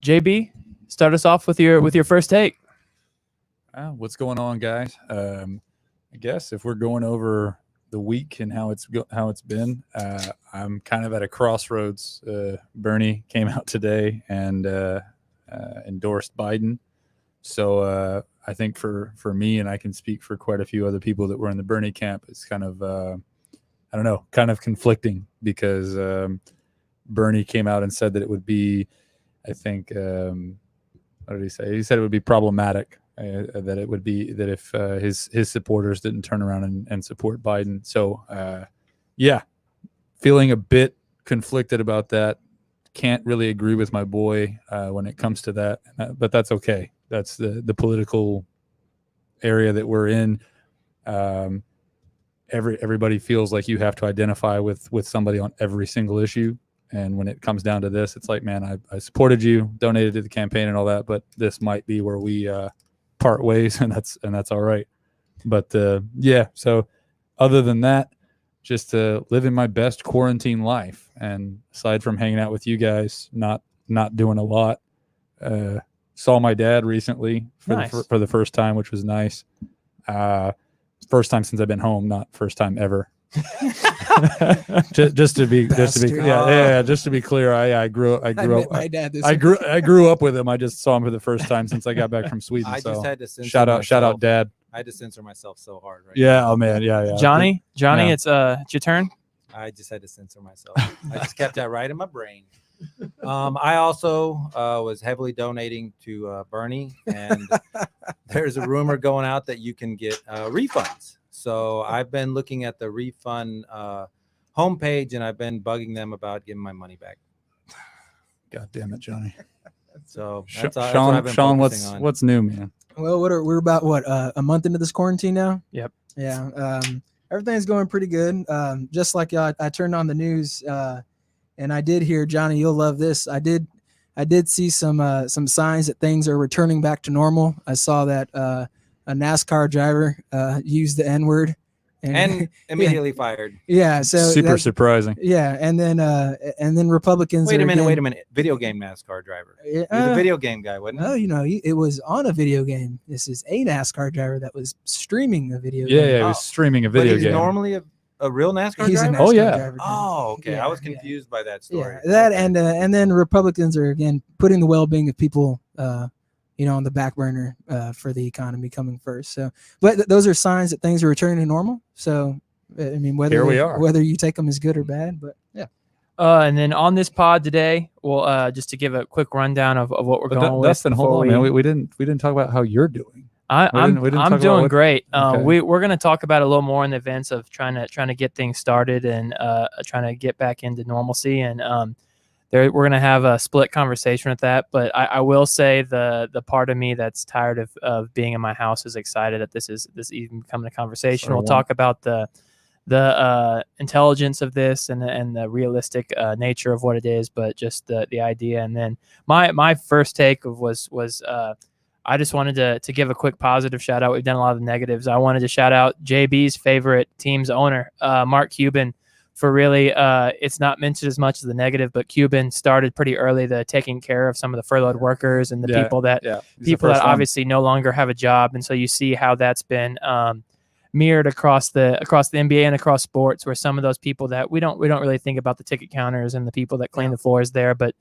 JB, start us off with your first take. What's going on, guys? I guess if we're going over the week and how it's been, I'm kind of at a crossroads. Bernie came out today and endorsed Biden, so I think for me, and I can speak for quite a few other people that were in the Bernie camp, it's kind of I don't know, kind of conflicting because Bernie came out and said that it would be, I think, what did he say? He said it would be problematic. That it would be that if his supporters didn't turn around and support Biden. So, yeah, feeling a bit conflicted about that. Can't really agree with my boy when it comes to that, but that's okay. That's the political area that we're in. Everybody feels like you have to identify with somebody on every single issue. And when it comes down to this, it's like, man, I supported you, donated to the campaign and all that, but this might be where we part ways, and that's all right. But yeah, so other than that, just living my best quarantine life, and aside from hanging out with you guys, not doing a lot. Saw my dad recently for the first time, which was nice. First time since I've been home, not first time ever. just to be clear, I grew up my dad I grew up with him. I just saw him for the first time since I got back from Sweden. I just had to shout out dad. I had to censor myself so hard now. Oh man, yeah. Johnny, Yeah. it's your turn. I just had to censor myself. I just kept that right in my brain. I also was heavily donating to Bernie, and there's a rumor going out that you can get refunds. So I've been looking at the refund homepage, and I've been bugging them about getting my money back. God damn it, Johnny. So Sean, that's what I've been focusing on. what's new, man? Well, we're about a month into this quarantine now. Yep. Yeah. Everything's going pretty good. Just like y'all, I turned on the news, and I did hear, Johnny, you'll love this. I did see some signs that things are returning back to normal. I saw that a NASCAR driver used the N-word and immediately fired. Yeah, so super surprising. Yeah, and then Republicans. Wait a minute. Video game NASCAR driver. You're the video game guy, wasn't it? No, it was on a video game. This is a NASCAR driver that was streaming a video game. Yeah, he was streaming a video but he's game. normally a real NASCAR He's driver? a NASCAR driver. Oh, okay. Yeah, I was confused by that story. Yeah, that Okay. and then Republicans are again putting the well-being of people on the back burner for the economy coming first. So, but those are signs that things are returning to normal. So, I mean, whether you take them as good or bad, but yeah. And then on this pod today, we'll just to give a quick rundown of what we're going with. Dustin, hold on, man. We didn't talk about how you're doing. I'm doing great. Okay. We're going to talk about a little more in the events of trying to get things started and trying to get back into normalcy. And we're going to have a split conversation with that. But I will say the part of me that's tired of being in my house is excited that this even becoming a conversation. We'll talk about the intelligence of this and the realistic nature of what it is, but just the idea. And then my first take was I just wanted to give a quick positive shout out. We've done a lot of the negatives. I wanted to shout out JB's favorite team's owner, Mark Cuban, for really, it's not mentioned as much as the negative, but Cuban started pretty early taking care of some of the furloughed workers and the people that obviously no longer have a job. And so you see how that's been mirrored across the NBA and across sports, where some of those people that we don't really think about the ticket counters and the people that clean the floors there, but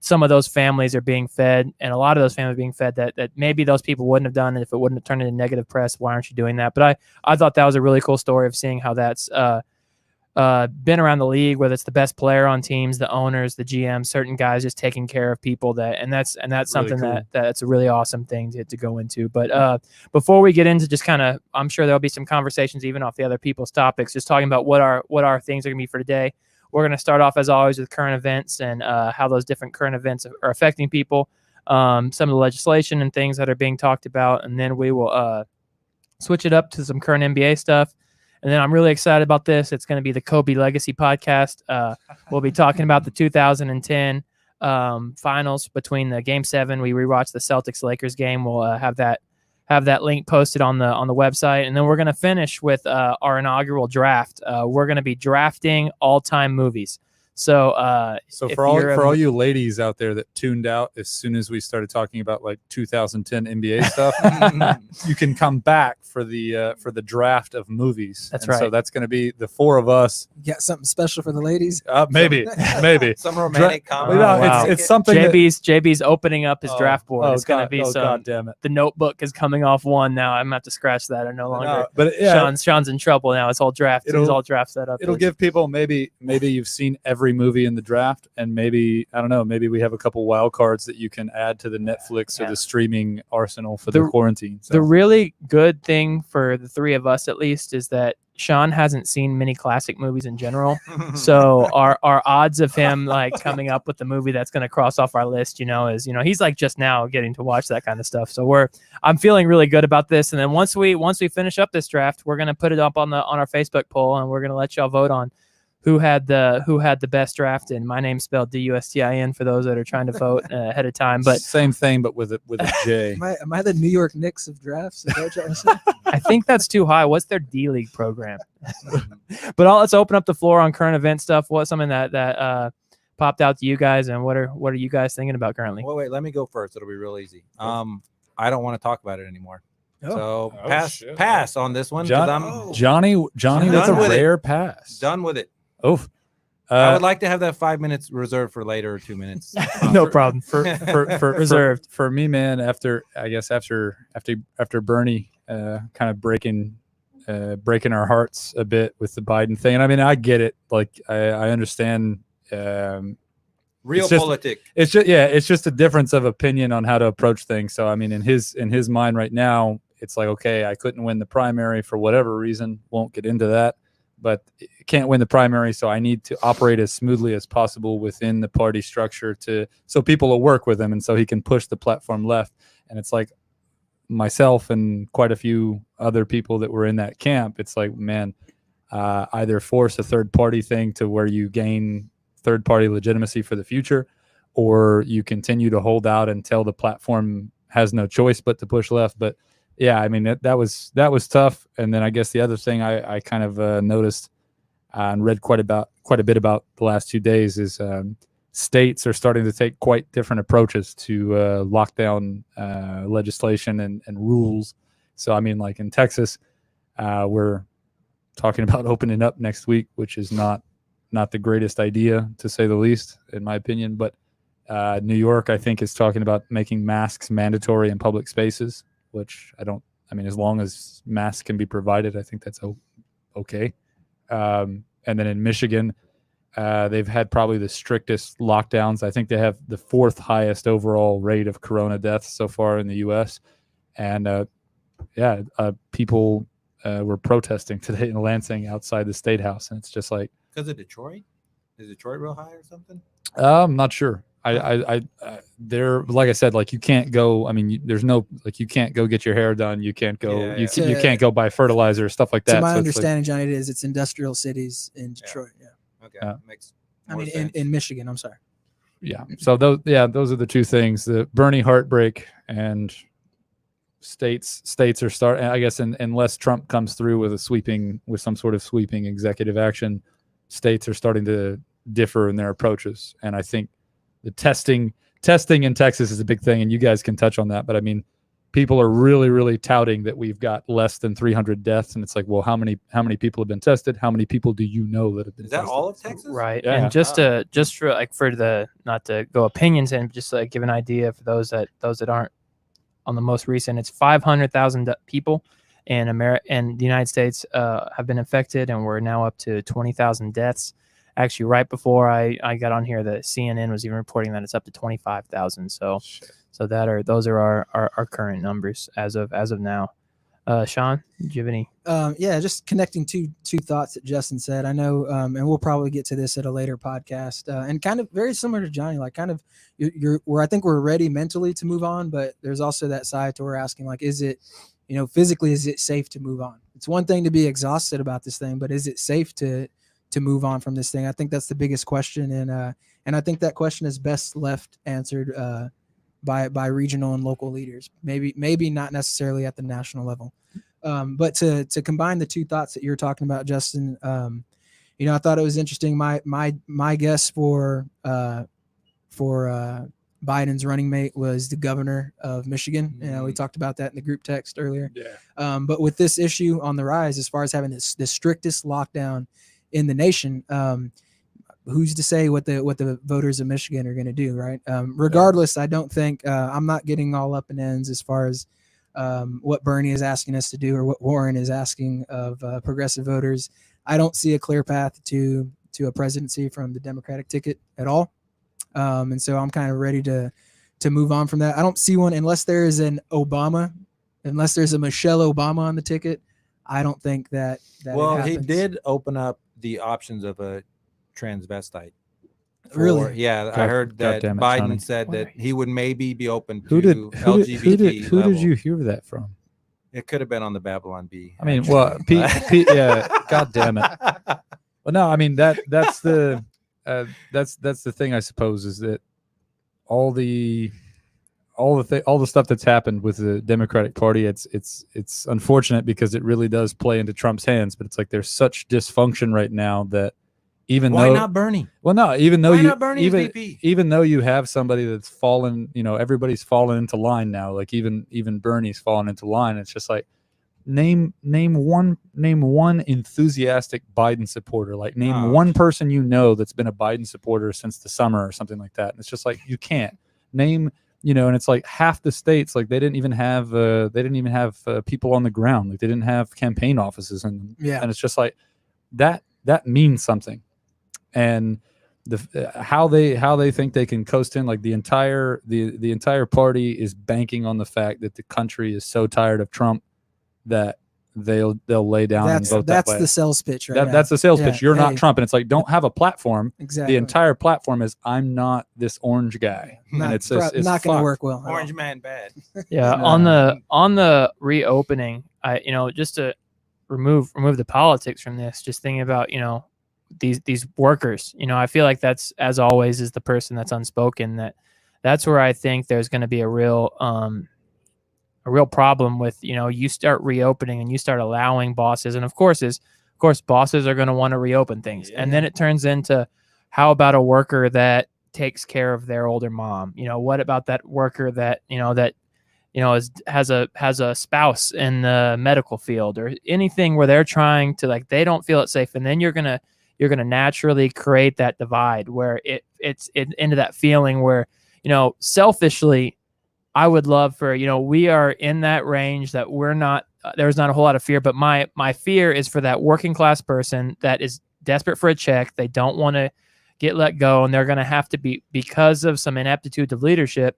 some of those families are being fed, and a lot of those families are being fed that maybe those people wouldn't have done it if it wouldn't have turned into negative press. Why aren't you doing that? But I thought that was a really cool story of seeing how that's been around the league, whether it's the best player on teams, the owners, the GM, certain guys just taking care of people that's really something cool. that's a really awesome thing to go into. But before we get into just kind of, I'm sure there'll be some conversations even off the other people's topics, just talking about what our things are going to be for today. We're going to start off as always with current events and how those different current events are affecting people, some of the legislation and things that are being talked about, and then we will switch it up to some current NBA stuff. And then I'm really excited about this. It's going to be the Kobe Legacy podcast. We'll be talking about the 2010 finals between the Game 7. We rewatched the Celtics-Lakers game. We'll have that link posted on the website. And then we're going to finish with our inaugural draft. We're going to be drafting all-time movies. So So if for all you're a- for all you ladies out there that tuned out as soon as we started talking about like 2010 NBA stuff, you can come back for the draft of movies. That's And So right. that's going to be the four of us. You got something special for the ladies? Maybe. Some romantic Oh, comedy. No, wow. it's something. that- JB's opening up his draft board. It's gonna God, be some. God damn it. The notebook is coming off one now. I'm gonna have to scratch that. I no longer. No, but yeah, Sean's in trouble now. It's all draft. It's It'll- all draft set up. it'll give people maybe you've seen every movie in the draft, and maybe I don't know, maybe we have a couple wild cards that you can add to the Netflix or Yeah. the streaming arsenal for the The- quarantine. So. The really good thing for the three of us, at least, is that Sean hasn't seen many classic movies in general. So our odds of him like coming up with the movie that's going to cross off our list, is he's like just now getting to watch that kind of stuff. So I'm feeling really good about this. And then once we finish up this draft, we're going to put it up on our Facebook poll, and we're going to let y'all vote on who had the best draft. And my name's spelled DUSTIN for those that are trying to vote ahead of time. But same thing, but with a J. Am I the New York Knicks of drafts? Is that what you're trying to say? I think that's too high. What's their D League program? But let's open up the floor on current event stuff. What's something that popped out to you guys, and what are you guys thinking about currently? Well, wait, let me go first. It'll be real easy. I don't want to talk about it anymore. So Oh, pass shit. pass on this one because I'm Johnny with Done a with it. rare pass. done with it. Oh, I would like to have that 5 minutes reserved for later, or 2 minutes. No problem. for Reserved. for me, man. After Bernie kind of breaking our hearts a bit with the Biden thing, and I mean I get it. Like I understand. Real It's just- politic. It's just a difference of opinion on how to approach things. So I mean, in his mind right now, it's like, okay, I couldn't win the primary for whatever reason. Won't get into that, but can't win the primary, so I need to operate as smoothly as possible within the party structure so people will work with him, and so he can push the platform left. And it's like myself and quite a few other people that were in that camp. It's like, man, either force a third party thing to where you gain third party legitimacy for the future, or you continue to hold out until the platform has no choice but to push left. But yeah, I mean, that was tough. And then I guess the other thing I kind of noticed and read quite a bit about the last 2 days is states are starting to take quite different approaches to lockdown legislation and rules. So I mean, like in Texas, we're talking about opening up next week, which is not the greatest idea, to say the least, in my opinion. But New York, I think, is talking about making masks mandatory in public spaces, which as long as masks can be provided, I think that's okay. And then in Michigan, they've had probably the strictest lockdowns. I think they have the 4th highest overall rate of corona deaths so far in the U.S. And people were protesting today in Lansing outside the State House, and it's just like, Because of Detroit? Is Detroit real high or something? I'm not sure. They're, like I said, like you can't go. I mean, there's no, like, you can't go get your hair done. You can't go. Yeah, You can't go buy fertilizer, stuff like that. To my So it's like- understanding, Johnny, it's industrial cities in Detroit. Yeah. Okay, Yeah. makes. I more mean, sense. in Michigan. I'm sorry. yeah. So those are the two things: the Bernie heartbreak and states are I guess, unless Trump comes through with some sort of sweeping executive action, states are starting to differ in their approaches. And I think the testing in Texas is a big thing, and you guys can touch on that. But I mean, people are really, really touting that we've got less than 300 deaths, and it's like, well, how many people have been tested? How many people do you know that have been Is that tested? all of Texas? Right. Yeah. And just for like for the not to go opinions and just like give an idea for those that aren't on the most recent, it's 500,000 people in America and the United States have been infected, and we're now up to 20,000 deaths. Actually, right before I got on here, the CNN was even reporting that it's up to 25,000. So those are our current numbers as of now. Sean, do you have any? Yeah, just connecting two thoughts that Justin said. I know, and we'll probably get to this at a later podcast, and kind of very similar to Johnny, like kind of you're where I think we're ready mentally to move on, but there's also that side to we're asking, like, is it, physically, is it safe to move on? It's one thing to be exhausted about this thing, but is it safe to move on from this thing? I think that's the biggest question, and I think that question is best left answered by regional and local leaders. Maybe not necessarily at the national level. But to combine the two thoughts that you're talking about, Justin, I thought it was interesting. My guess for Biden's running mate was the governor of Michigan. We talked about that in the group text earlier. Yeah. But with this issue on the rise, as far as having the strictest lockdown in the nation, who's to say what the voters of Michigan are going to do, right? Regardless, I don't think I'm not getting all up in ends as far as what Bernie is asking us to do or what Warren is asking of progressive voters. I don't see a clear path to a presidency from the Democratic ticket at all. And so I'm kind of ready to move on from that. I don't see one unless there is unless there's a Michelle Obama on the ticket. I don't think that Well, it he happens. did open up the options of a transvestite. Really? Yeah, I God- heard God that damn it, Biden Sonny. said that he would maybe be open to Who did LGBT level. you hear that from? It could have been on the Babylon Bee. I mean, actually, well, but- yeah, God damn it. Well, no, I mean that's the thing, I suppose, is that all the stuff that's happened with the Democratic Party, it's unfortunate because it really does play into Trump's hands. But it's like there's such dysfunction right now that Why not Bernie? Well, no, even though Why not Bernie as even VP? even though you have somebody that's fallen, everybody's fallen into line now. Like even Bernie's fallen into line. It's just like name one enthusiastic Biden supporter. Like name one person that's been a Biden supporter since the summer or something like that. And it's just like you can't name. And it's like half the states, like they didn't even have people on the ground. Like they didn't have campaign offices, and it's just like that means something. And how they think they can coast in, like the entire party is banking on the fact that the country is so tired of Trump that they'll lay down and vote that way. That's the sales pitch, right? That's the sales pitch. You're not Hey. Trump, and it's like don't have a platform. Exactly. The entire platform is I'm not this orange guy, not, and it's not going to fucked. work well. Orange man bad. Yeah, No. on the reopening, just to remove the politics from this, just thinking about these workers. I feel like that's, as always, is the person that's unspoken. That's where I think there's going to be a real problem with you start reopening and you start allowing bosses, and of course bosses are going to want to reopen things, and then it turns into how about a worker that takes care of their older mom? What about that worker that has a spouse in the medical field or anything where they're trying to, they don't feel it safe, and then you're gonna naturally create that divide where it's into that feeling where selfishly I would love for we are in that range that we're not there's not a whole lot of fear, but my fear is for that working class person that is desperate for a check. They don't want to get let go, and they're going to have to be, because of some ineptitude of leadership,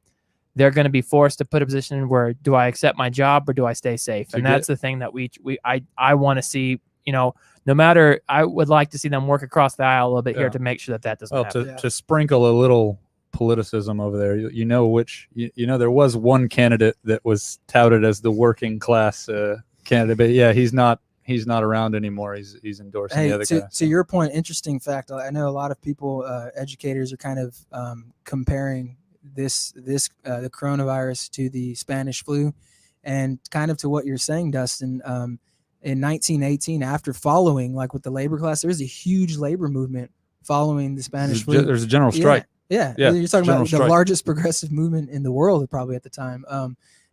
they're going to be forced to put a position where, do I accept my job or do I stay safe? And that's the thing that I want to see, no matter, I would like to see them work across the aisle a little bit here to make sure that doesn't happen. To sprinkle a little politicism over there, there was one candidate that was touted as the working class candidate, but yeah, he's not around anymore. He's endorsing the other guy. To your point, interesting fact, I know a lot of people, educators, are kind of comparing the coronavirus to the Spanish flu, and kind of to what you're saying, Dustin. In 1918, after following, like with the labor class, there was a huge labor movement following the Spanish flu. There's a general strike. Yeah. Yeah, You're talking about the strike. largest progressive movement in the world, probably at the time.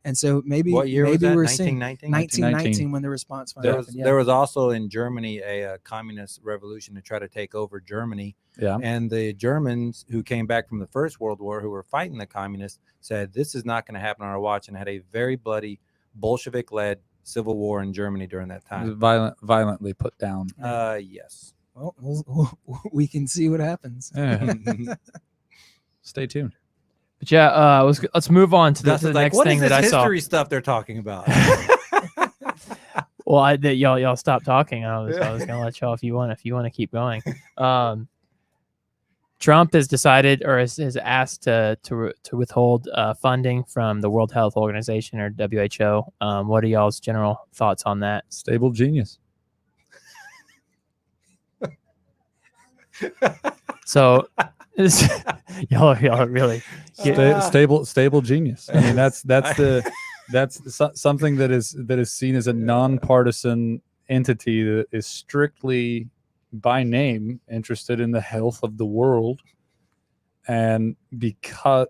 And so maybe What year was that? we're seeing 1919? 1919 when the response finally happened. There was also in Germany a communist revolution to try to take over Germany. Yeah. And the Germans who came back from the First World War, who were fighting the communists, said this is not going to happen on our watch, and had a very bloody Bolshevik-led civil war in Germany during that time. Violently put down. Yes. Well, we can see what happens. Yeah. Stay tuned. But yeah, let's move on to the next what thing is this that I saw. history stuff they're talking about? Well, y'all stop talking. I was gonna let y'all if you want to keep going. Trump has decided, or has asked to withhold funding from the World Health Organization, or WHO. What are y'all's general thoughts on that? Stable genius. So y'all really Stable genius. I mean, that's something that is seen as a nonpartisan entity that is strictly by name interested in the health of the world. And because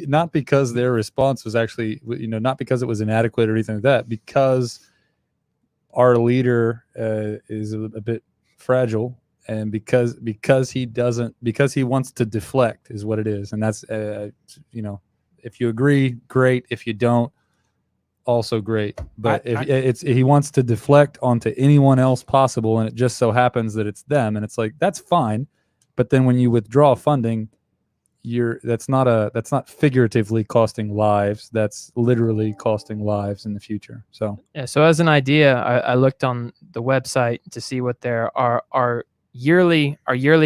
not because their response was actually, not because it was inadequate or anything like that, because our leader is a bit fragile, and because he wants to deflect is what it is. And that's if you agree, great. If you don't, also great. But he wants to deflect onto anyone else possible, and it just so happens that it's them, and it's like, that's fine. But then when you withdraw funding, that's not figuratively costing lives. That's literally costing lives in the future. So yeah. So as an idea, I looked on the website to see what our yearly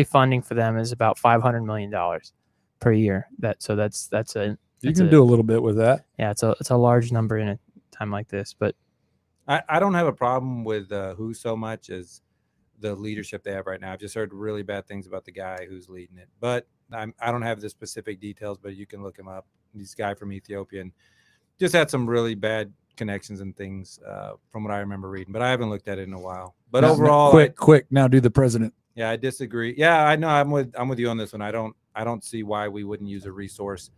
funding for them is about $500 million per year. That's you can do a little bit with that. Yeah, it's a large number in a time like this. But I don't have a problem with who so much as the leadership they have right now. I've just heard really bad things about the guy who's leading it, but I don't have the specific details, but you can look him up. This guy from Ethiopia, and just had some really bad connections and things from what I remember reading, but I haven't looked at it in a while. But overall, quick, now do the president. Yeah, I disagree. Yeah, I know. I'm with you on this one. I don't see why we wouldn't use a resource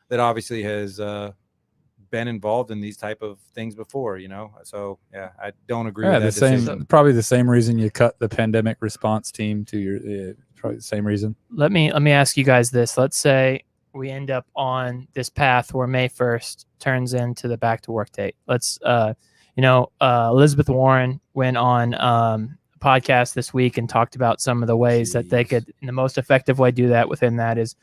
that obviously has been involved in these type of things before, So yeah, I don't agree with that decision. Probably the same reason you cut the pandemic response team to your probably the same reason. Let me ask you guys this. Let's say we end up on this path where May 1st turns into the back to work date. Let's Elizabeth Warren went on a podcast this week and talked about some of the ways that they could, in the most effective way, do that. Within that is,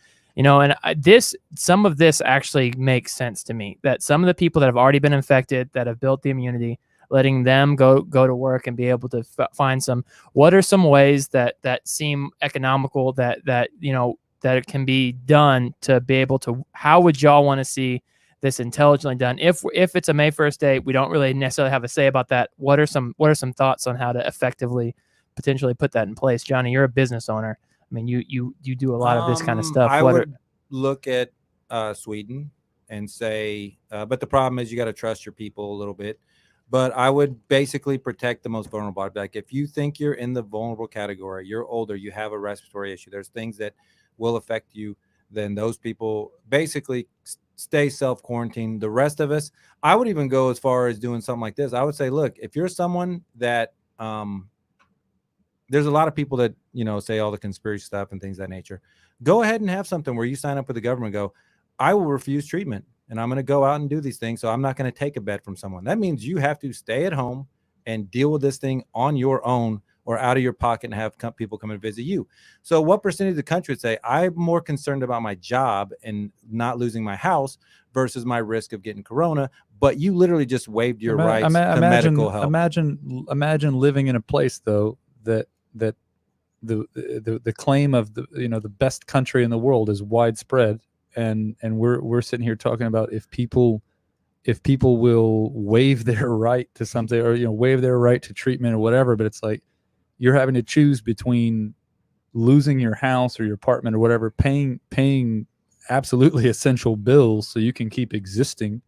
some of this actually makes sense to me, that some of the people that have already been infected, that have built the immunity, letting them go to work and be able to find what are some ways that seem economical that it can be done to be able to, how would y'all want to see this intelligently done? If it's a May 1st date, we don't really necessarily have a say about that. What are some thoughts on how to effectively potentially put that in place? Johnny, you're a business owner. I mean, you do a lot of this kind of stuff. I would look at Sweden and say, but the problem is you got to trust your people a little bit. But I would basically protect the most vulnerable. Like, if you think you're in the vulnerable category, you're older, you have a respiratory issue, there's things that will affect you, then those people basically stay self-quarantined. The rest of us, I would even go as far as doing something like this. I would say, look, if you're someone that there's a lot of people that, say all the conspiracy stuff and things of that nature, go ahead and have something where you sign up with the government, go, I will refuse treatment, and I'm going to go out and do these things. So I'm not going to take a bed from someone. That means you have to stay at home and deal with this thing on your own or out of your pocket and have people come and visit you. So what percentage of the country would say, I'm more concerned about my job and not losing my house versus my risk of getting corona? But you literally just waived your rights to medical help. Imagine living in a place, though, that the claim of the best country in the world is widespread. And we're sitting here talking about if people will waive their right to something, or waive their right to treatment or whatever, but it's like you're having to choose between losing your house or your apartment or whatever, paying absolutely essential bills so you can keep existing,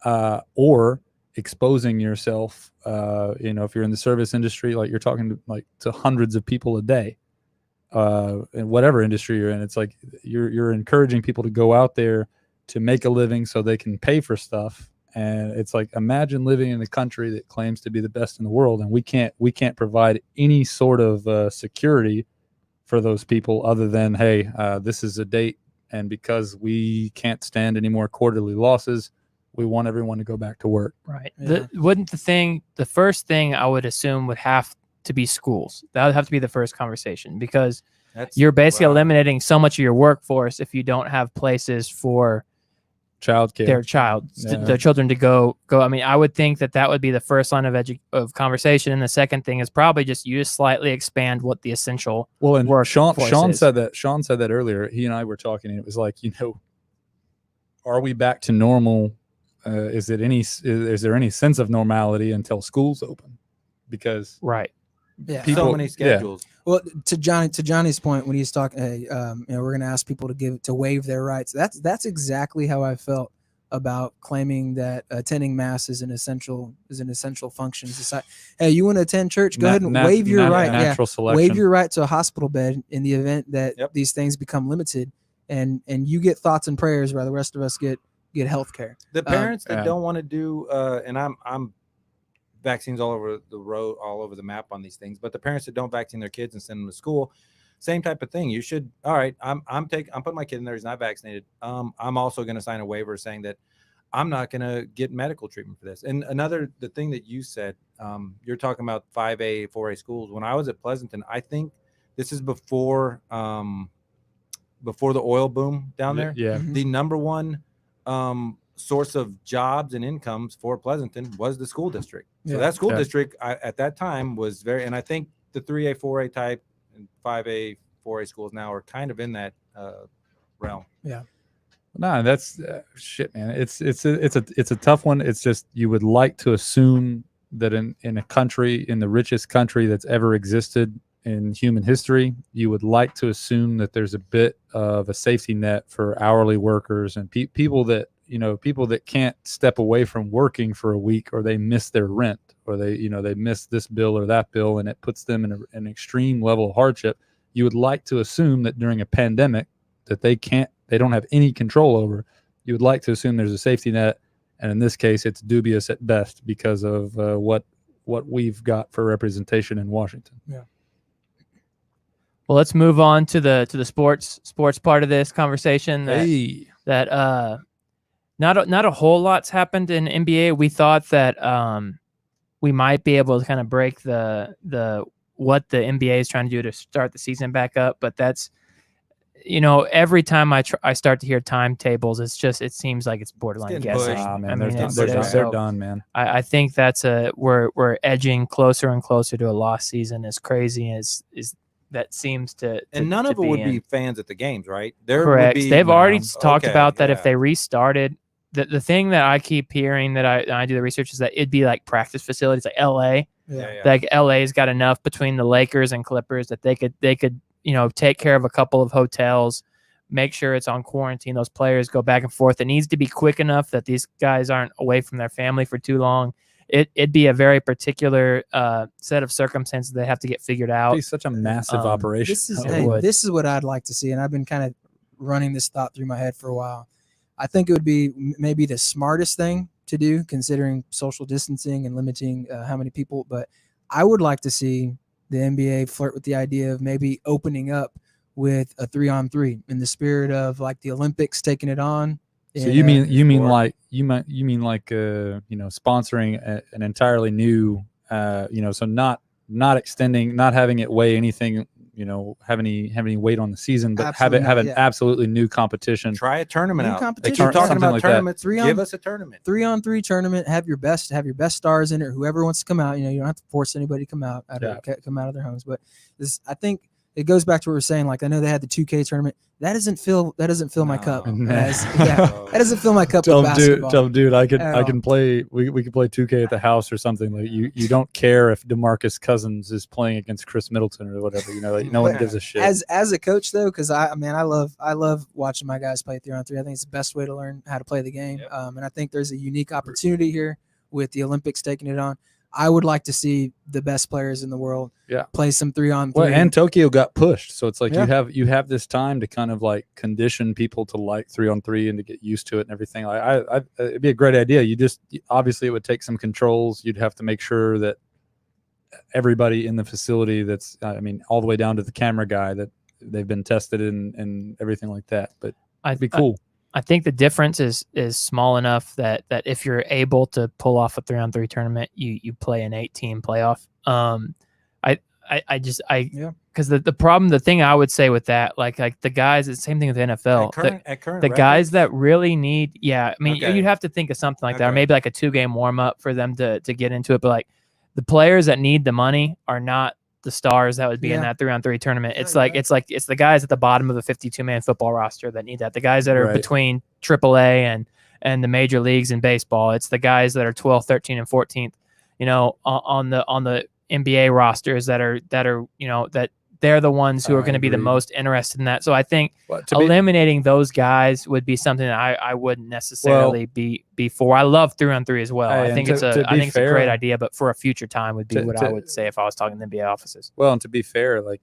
or exposing yourself. If you're in the service industry, like you're talking to hundreds of people a day. In whatever industry you're in, it's like you're encouraging people to go out there to make a living so they can pay for stuff. And it's like, imagine living in a country that claims to be the best in the world, and we can't provide any sort of security for those people other than, hey, this is a date, and because we can't stand any more quarterly losses, we want everyone to go back to work. Right. Yeah. The first thing I would assume would have to be schools. That would have to be the first conversation, because you're basically eliminating so much of your workforce if you don't have places for childcare, their children to go. I mean, I would think that would be the first line of conversation, and the second thing is probably just slightly expand what the essential. Well, and Sean said that earlier. He and I were talking, and it was like, are we back to normal? Is there any sense of normality until school's open? Because right. Yeah, so many schedules. Yeah. Well, to Johnny's point, when he's talking, hey, we're going to ask people to waive their rights. That's exactly how I felt about claiming that attending mass is an essential function. It's like, hey, you want to attend church? Go ahead and waive your right. Natural selection. Waive your right to a hospital bed in the event that Yep. these things become limited, and you get thoughts and prayers while the rest of us get health care. The parents that yeah. don't want to do, and I'm vaccines all over the road, all over the map on these things, but the parents that don't vaccine their kids and send them to school, same type of thing. You should, all right, I'm putting my kid in there. He's not vaccinated. I'm also going to sign a waiver saying that I'm not going to get medical treatment for this. And the thing that you said, you're talking about 5A, 4A schools. When I was at Pleasanton, I think this is before the oil boom down there. Yeah. Mhm. The number one source of jobs and incomes for Pleasanton was the school district. So Yeah. that school Yeah. district at that time was very, and I think the 3A, 4A type and 5A, 4A schools now are kind of in that realm. No, that's shit, man. It's a tough one. It's just you would like to assume that in a country, in the richest country that's ever existed in human history, you would like to assume that there's a bit of a safety net for hourly workers and people that can't step away from working for a week, or they miss their rent, or they miss this bill or that bill, and it puts them in an extreme level of hardship. You would like to assume that during a pandemic that they don't have any control over. You would like to assume there's a safety net, and in this case, it's dubious at best because of what we've got for representation in Washington. Well, let's move on to the sports part of this conversation. That not a whole lot's happened in NBA. We thought that we might be able to kind of break the what the NBA is trying to do to start the season back up, but that's, every time I start to hear timetables, it seems like it's borderline getting guessing. pushed. Man, I they're mean, done. it's- They're so done, man. I think that's we're edging closer and closer to a lost season. As crazy as that seems to And none to of it would in. be fans at the games, right? There would Correct. be, They've already talked okay, about that if yeah. they restarted. The thing that I keep hearing that I do the research is that it'd be like practice facilities, like LA. Yeah. Like LA's got enough between the Lakers and Clippers that they could take care of a couple of hotels, make sure it's on quarantine. Those players go back and forth. It needs to be quick enough that these guys aren't away from their family for too long. It'd be a very particular set of circumstances they have to get figured out. It'd be such a massive operation. This is what I'd like to see, and I've been kind of running this thought through my head for a while. I think it would be maybe the smartest thing to do, considering social distancing and limiting how many people. But I would like to see the NBA flirt with the idea of maybe opening up with a 3-on-3 in the spirit of like the Olympics taking it on. So in, you mean sport. like sponsoring an entirely new so not extending, not having it weigh anything, have any weight on the season, but Absolutely have not, an yeah. absolutely new competition. Try a tournament New out. competition. You're talking Something about like that. tournaments. Three Give on- us a tournament. 3-on-3 tournament. Have your best stars in it. Whoever wants to come out, you don't have to force anybody to come out of their homes. But this, I think, it goes back to what we're saying. Like, I know they had the 2K tournament. That doesn't fill my cup. No. That doesn't fill my cup Tell with him, basketball. dude, I At all. can play. We could play 2K at the house or something. Like you don't care if DeMarcus Cousins is playing against Chris Middleton or whatever. Like, no one gives a shit. As a coach though, because I love watching my guys play 3-on-3. I think it's the best way to learn how to play the game. Yep. And I think there's a unique opportunity here with the Olympics taking it on. I would like to see the best players in the world play some 3-on-3. Well, and Tokyo got pushed, so it's like Yeah. you have this time to kind of like condition people to like 3-on-3 and to get used to it and everything. It'd be a great idea. Obviously it would take some controls. You'd have to make sure that everybody in the facility, that's all the way down to the camera guy, that they've been tested and everything like that. But it'd be cool. I think the difference is small enough that if you're able to pull off a 3-on-3 tournament, you play an 8-team playoff. Because the problem, the thing I would say with that, like the guys, it's the same thing with the NFL. At current The guys records, that really need, Okay. you'd have to think of something like that, or Okay. maybe like a 2-game warm up for them to get into it. But like the players that need the money are not the stars that would be in Yeah. that 3-on-3 tournament. Yeah, It's you're like right. it's the guys at the bottom of the 52-man football roster that need that. The guys that are Right. between AAA and the major leagues in baseball. It's the guys that are 12th, 13th, and 14th. On the NBA rosters that they're the ones who are I going to be the agree. most interested in that. So I think Well, to be- eliminating those guys would be something that I wouldn't necessarily be for. I love 3-on-3 as well. Hey, I and think to it's be a great fair- idea, but for a future time would be to- what I to- would say if I was talking to NBA offices. Well, and to be fair, like,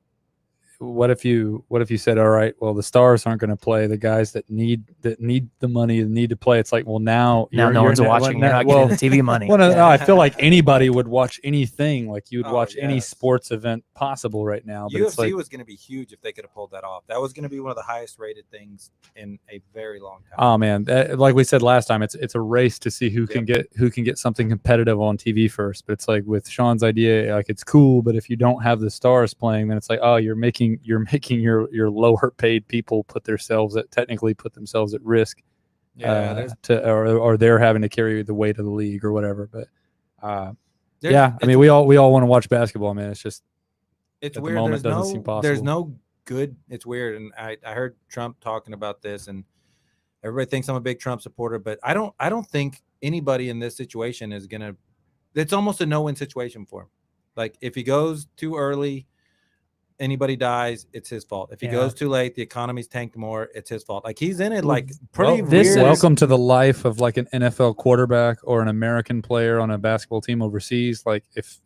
what if you said, all right, well, the stars aren't going to play, the guys that need the money and need to play. It's like, well, now Now no one's watching. You're not well, getting the TV money. well, no, I feel like anybody would watch anything. Like you would Oh, watch any yes. sports event possible right now. But it's UFC like, was going to be huge if they could have pulled that off. That was going to be one of the highest rated things in a very long time. oh man, like we said last time, it's a race to see who can get something competitive on TV first. But it's like with Sean's idea, like it's cool, but if you don't have the stars playing, then it's like, oh, you're making your lower paid people technically put themselves at risk. Or they're having to carry the weight of the league or whatever. But yeah, I mean, we all want to watch basketball, man. It's just it's at the weird. moment There's doesn't seem there's possible. no good. It's weird, and I heard Trump talking about this, and everybody thinks I'm a big Trump supporter, but I don't think anybody in this situation is gonna. It's almost a no-win situation for him. Like if he goes too early, anybody dies, it's his fault. If he goes too late, the economy's tanked more, it's his fault. Like he's in it like pretty weird. Welcome to the life of like an NFL quarterback or an American player on a basketball team overseas. Like if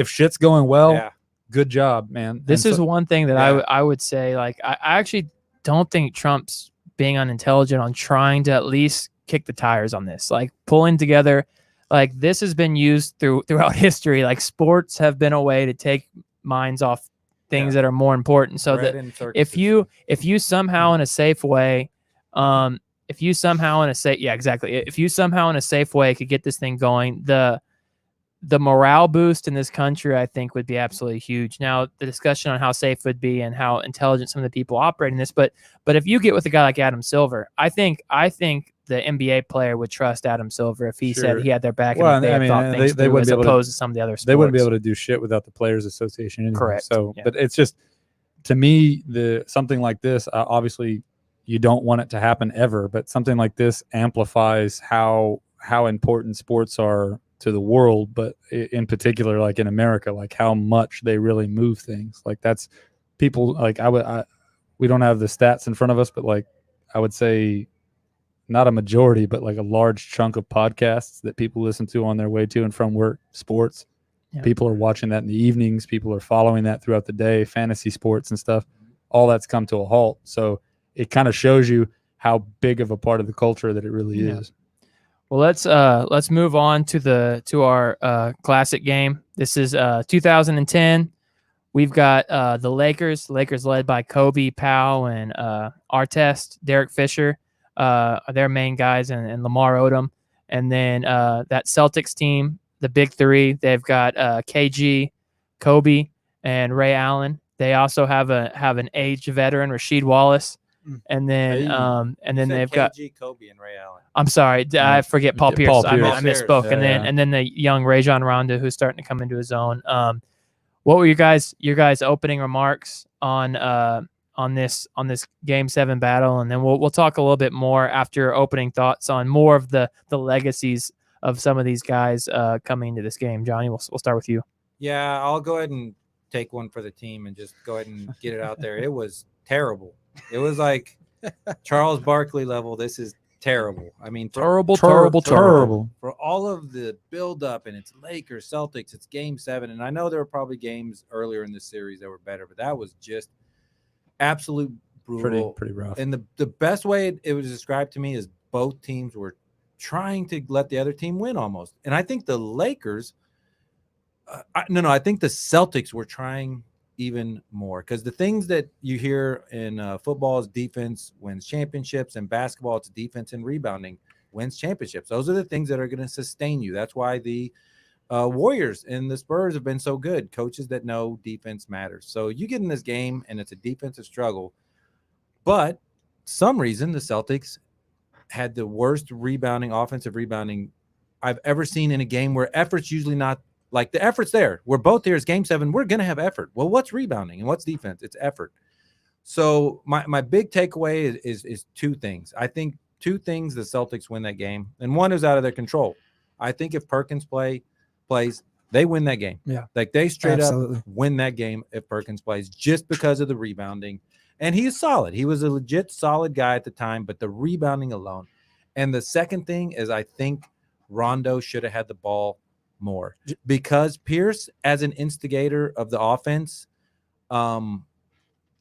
shit's going well, good job, man. This is one thing that I would say. Like I actually don't think Trump's being unintelligent on trying to at least kick the tires on this. Like pulling together, like this has been used throughout history. Like sports have been a way to take minds off things that are more important. So that if you somehow in a safe way, if you somehow in a safe way could get this thing going, the morale boost in this country, I think, would be absolutely huge. Now, the discussion on how safe it would be and how intelligent some of the people operating this, but if you get with a guy like Adam Silver, I think the NBA player would trust Adam Silver if he said he had their back and they thought things through as opposed to some of the other sports. They wouldn't be able to do shit without the Players Association anyway. Correct. So, but it's just, to me, something like this, obviously you don't want it to happen ever, but something like this amplifies how important sports are to the world, but in particular, like in America, like how much they really move things. Like that's people, like we don't have the stats in front of us, but like I would say not a majority, but like a large chunk of podcasts that people listen to on their way to and from work, sports. Yeah. People are watching that in the evenings. People are following that throughout the day, fantasy sports and stuff. All that's come to a halt. So it kind of shows you how big of a part of the culture that it really is. Well, let's move on to our classic game. This is 2010. We've got the Lakers led by Kobe, Powell, and Artest, Derek Fisher, their main guys, and Lamar Odom. And then that Celtics team, the big three, they've got KG, Kobe, and Ray Allen. They also have an aged veteran, Rasheed Wallace. And then they've got KG, Kobe, and Ray Allen. I'm sorry, I forget Paul Pierce. I misspoke. Yeah, and then the young Rajon Rondo, who's starting to come into his own. What were your guys' opening remarks on this Game 7 battle, and then we'll talk a little bit more after opening thoughts on more of the legacies of some of these guys coming into this game. Johnny, we'll start with you. Yeah, I'll go ahead and take one for the team and just go ahead and get it out there. It was terrible. It was like Charles Barkley level. This is terrible. I mean, terrible. For all of the build-up, and it's Lakers, Celtics, it's Game 7, and I know there were probably games earlier in the series that were better, but that was just absolute brutal. Pretty rough. And the best way it was described to me is both teams were trying to let the other team win almost. And I think the Lakers, I think the Celtics were trying even more, because the things that you hear in football is defense wins championships, and basketball it's defense and rebounding wins championships. Those are the things that are going to sustain you. That's why the Warriors and the Spurs have been so good, coaches that know defense matters. So you get in this game and it's a defensive struggle, but some reason the Celtics had the worst offensive rebounding I've ever seen in a game, where effort's usually not like the effort's there. We're both here as Game 7. We're going to have effort. Well, what's rebounding and what's defense? It's effort. So my big takeaway is two things. I think two things the Celtics win that game, and one is out of their control. I think if Perkins plays, they win that game. Yeah. Like they straight Absolutely. up win that game if Perkins plays just because of the rebounding. And he is solid. He was a legit solid guy at the time, but the rebounding alone. And the second thing is I think Rondo should have had the ball more because Pierce, as an instigator of the offense,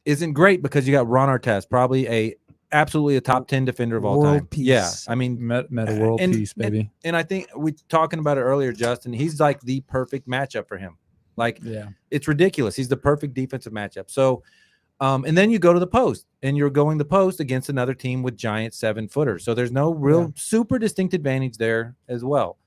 isn't great because you got Ron Artest, probably absolutely a top 10 defender of all World time. peace. Yeah. I mean, Meta world peace, baby. And I think we talking about it earlier, Justin, he's like the perfect matchup for him. Like, Yeah. it's ridiculous. He's the perfect defensive matchup. So, and then you go to the post and you're going the post against another team with giant 7-footers. So there's no real super distinct advantage there as well.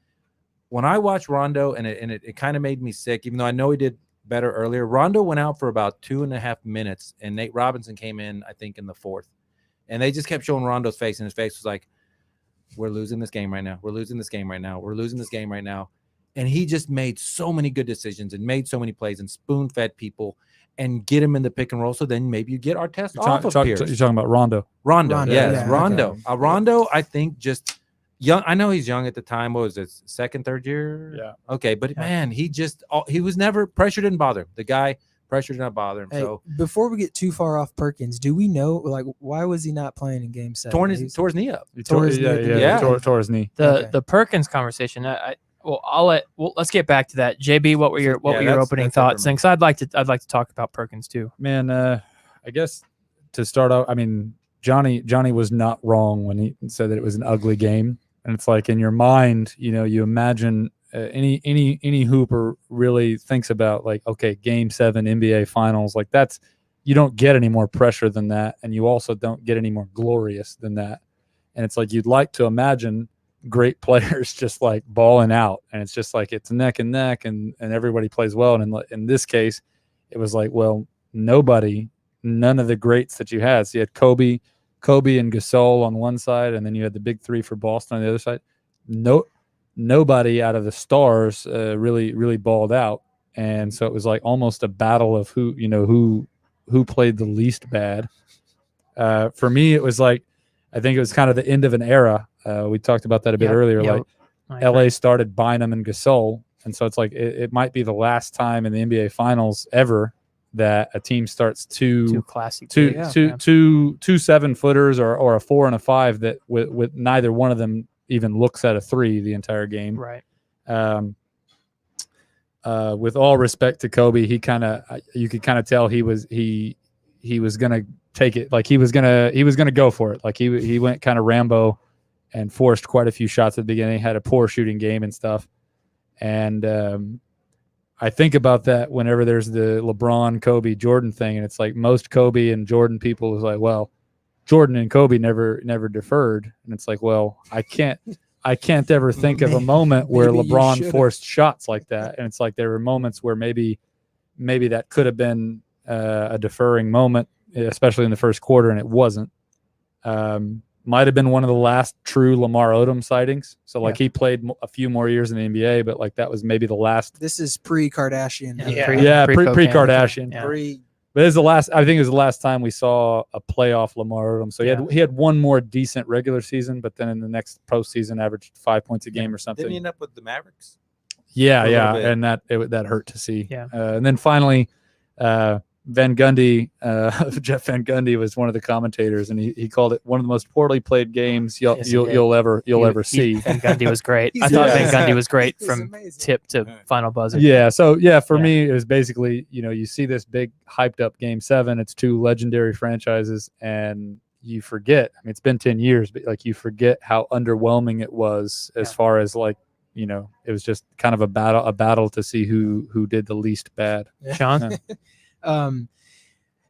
When I watched Rondo, and it kind of made me sick, even though I know he did better earlier. Rondo went out for about 2.5 minutes, and Nate Robinson came in, I think, in the fourth. And they just kept showing Rondo's face, and his face was like, we're losing this game right now. We're losing this game right now. We're losing this game right now. And he just made so many good decisions and made so many plays and spoon-fed people and get him in the pick and roll. So then maybe you get Artest off of Pierce. You're talking about Rondo. Rondo, yes, yeah, Rondo. okay. Rondo, I think, just young. I know he's young at the time. What was it, second, third year? Yeah. Okay, but Yeah. man, he was never, pressure didn't bother him. The guy, pressure did not bother him. Hey, So before we get too far off Perkins, do we know like why was he not playing in Game 7? tore his knee up. He Tore his knee. Yeah. Tore his knee. Okay. The Perkins conversation. Let's get back to that. JB, what were your opening that's thoughts? over me. Because I'd like to talk about Perkins too. Man, I guess to start out, I mean, Johnny was not wrong when he said that it was an ugly game. And it's like in your mind, you imagine any hooper really thinks about like, okay, Game 7 NBA Finals, like you don't get any more pressure than that, and you also don't get any more glorious than that. And it's like you'd like to imagine great players just like balling out, and it's just like it's neck and neck, and everybody plays well. And in this case, it was like, well, none of the greats that you had. So you had Kobe and Gasol on one side, and then you had the big three for Boston on the other side. Nobody out of the stars really balled out, and so it was like almost a battle of who played the least bad. For me, it was like I think it was kind of the end of an era. We talked about that a bit earlier. Yep. Like LA started Bynum and Gasol, and so it's like it might be the last time in the NBA Finals ever that a team starts two classic two bigs, 7-footers or a 4 and a 5 that with neither one of them even looks at a 3 the entire game. right. With all respect to Kobe, you could kind of tell he was gonna take it, like he was gonna go for it. Like he went kind of Rambo and forced quite a few shots at the beginning, had a poor shooting game and stuff. And I think about that whenever there's the LeBron, Kobe, Jordan thing, and it's like most Kobe and Jordan people is like, well, Jordan and Kobe never deferred, and it's like, well, I can't ever think of a moment where maybe you LeBron should've. forced shots like that, and it's like there were moments where maybe that could have been a deferring moment, especially in the first quarter, and it wasn't. Might have been one of the last true Lamar Odom sightings. So like he played a few more years in the NBA, but like that was maybe the last. This is pre-Kardashian. Pre-Kardashian. Yeah. But it's the last. I think it was the last time we saw a playoff Lamar Odom. So he had one more decent regular season, but then in the next postseason, averaged 5 points a game or something. Didn't he end up with the Mavericks? Yeah, a little bit. and that hurt to see. Yeah. And then finally, Van Gundy, Jeff Van Gundy was one of the commentators, and he called it one of the most poorly played games you'll ever see. Van Gundy was great. I He's thought amazing. Van Gundy was great He's from amazing. tip to final buzzer. Yeah. So for Yeah. me, it was basically you see this big hyped up Game 7. It's two legendary franchises, and you forget. I mean, it's been 10 years, but like you forget how underwhelming it was as far as like it was just kind of a battle to see who did the least bad. Sean,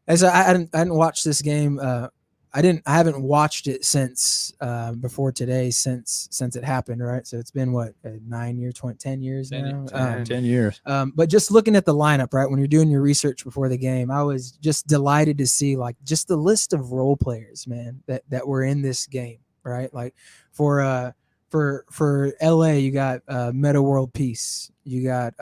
As I hadn't watched this game. I haven't watched it since before today, since it happened, right? So it's been what 9 years, 10 years now. 10 years. But just looking at the lineup, right, when you're doing your research before the game, I was just delighted to see like just the list of role players, man, that were in this game, right? Like for LA, you got Meta World Peace, you got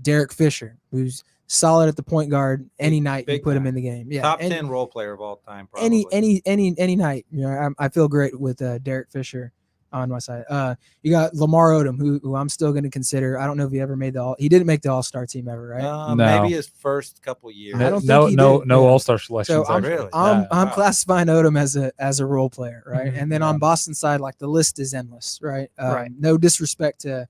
Derek Fisher, who's solid at the point guard any night you big put him guy. in the game. Yeah, Top and 10 role player of all time. Probably. any night. I feel great with Derek Fisher. on my side. You got Lamar Odom, who I'm still going to consider. I don't know if he ever made he didn't make the All-Star team ever, right? No. Maybe his first couple years. I don't no, think he no, did. no Yeah. All-Star selections. So I'm, actually. Really? I'm Wow. classifying Odom as a role player, right? Mhm. And then Yeah. on Boston's side, like the list is endless, right? Right. No disrespect to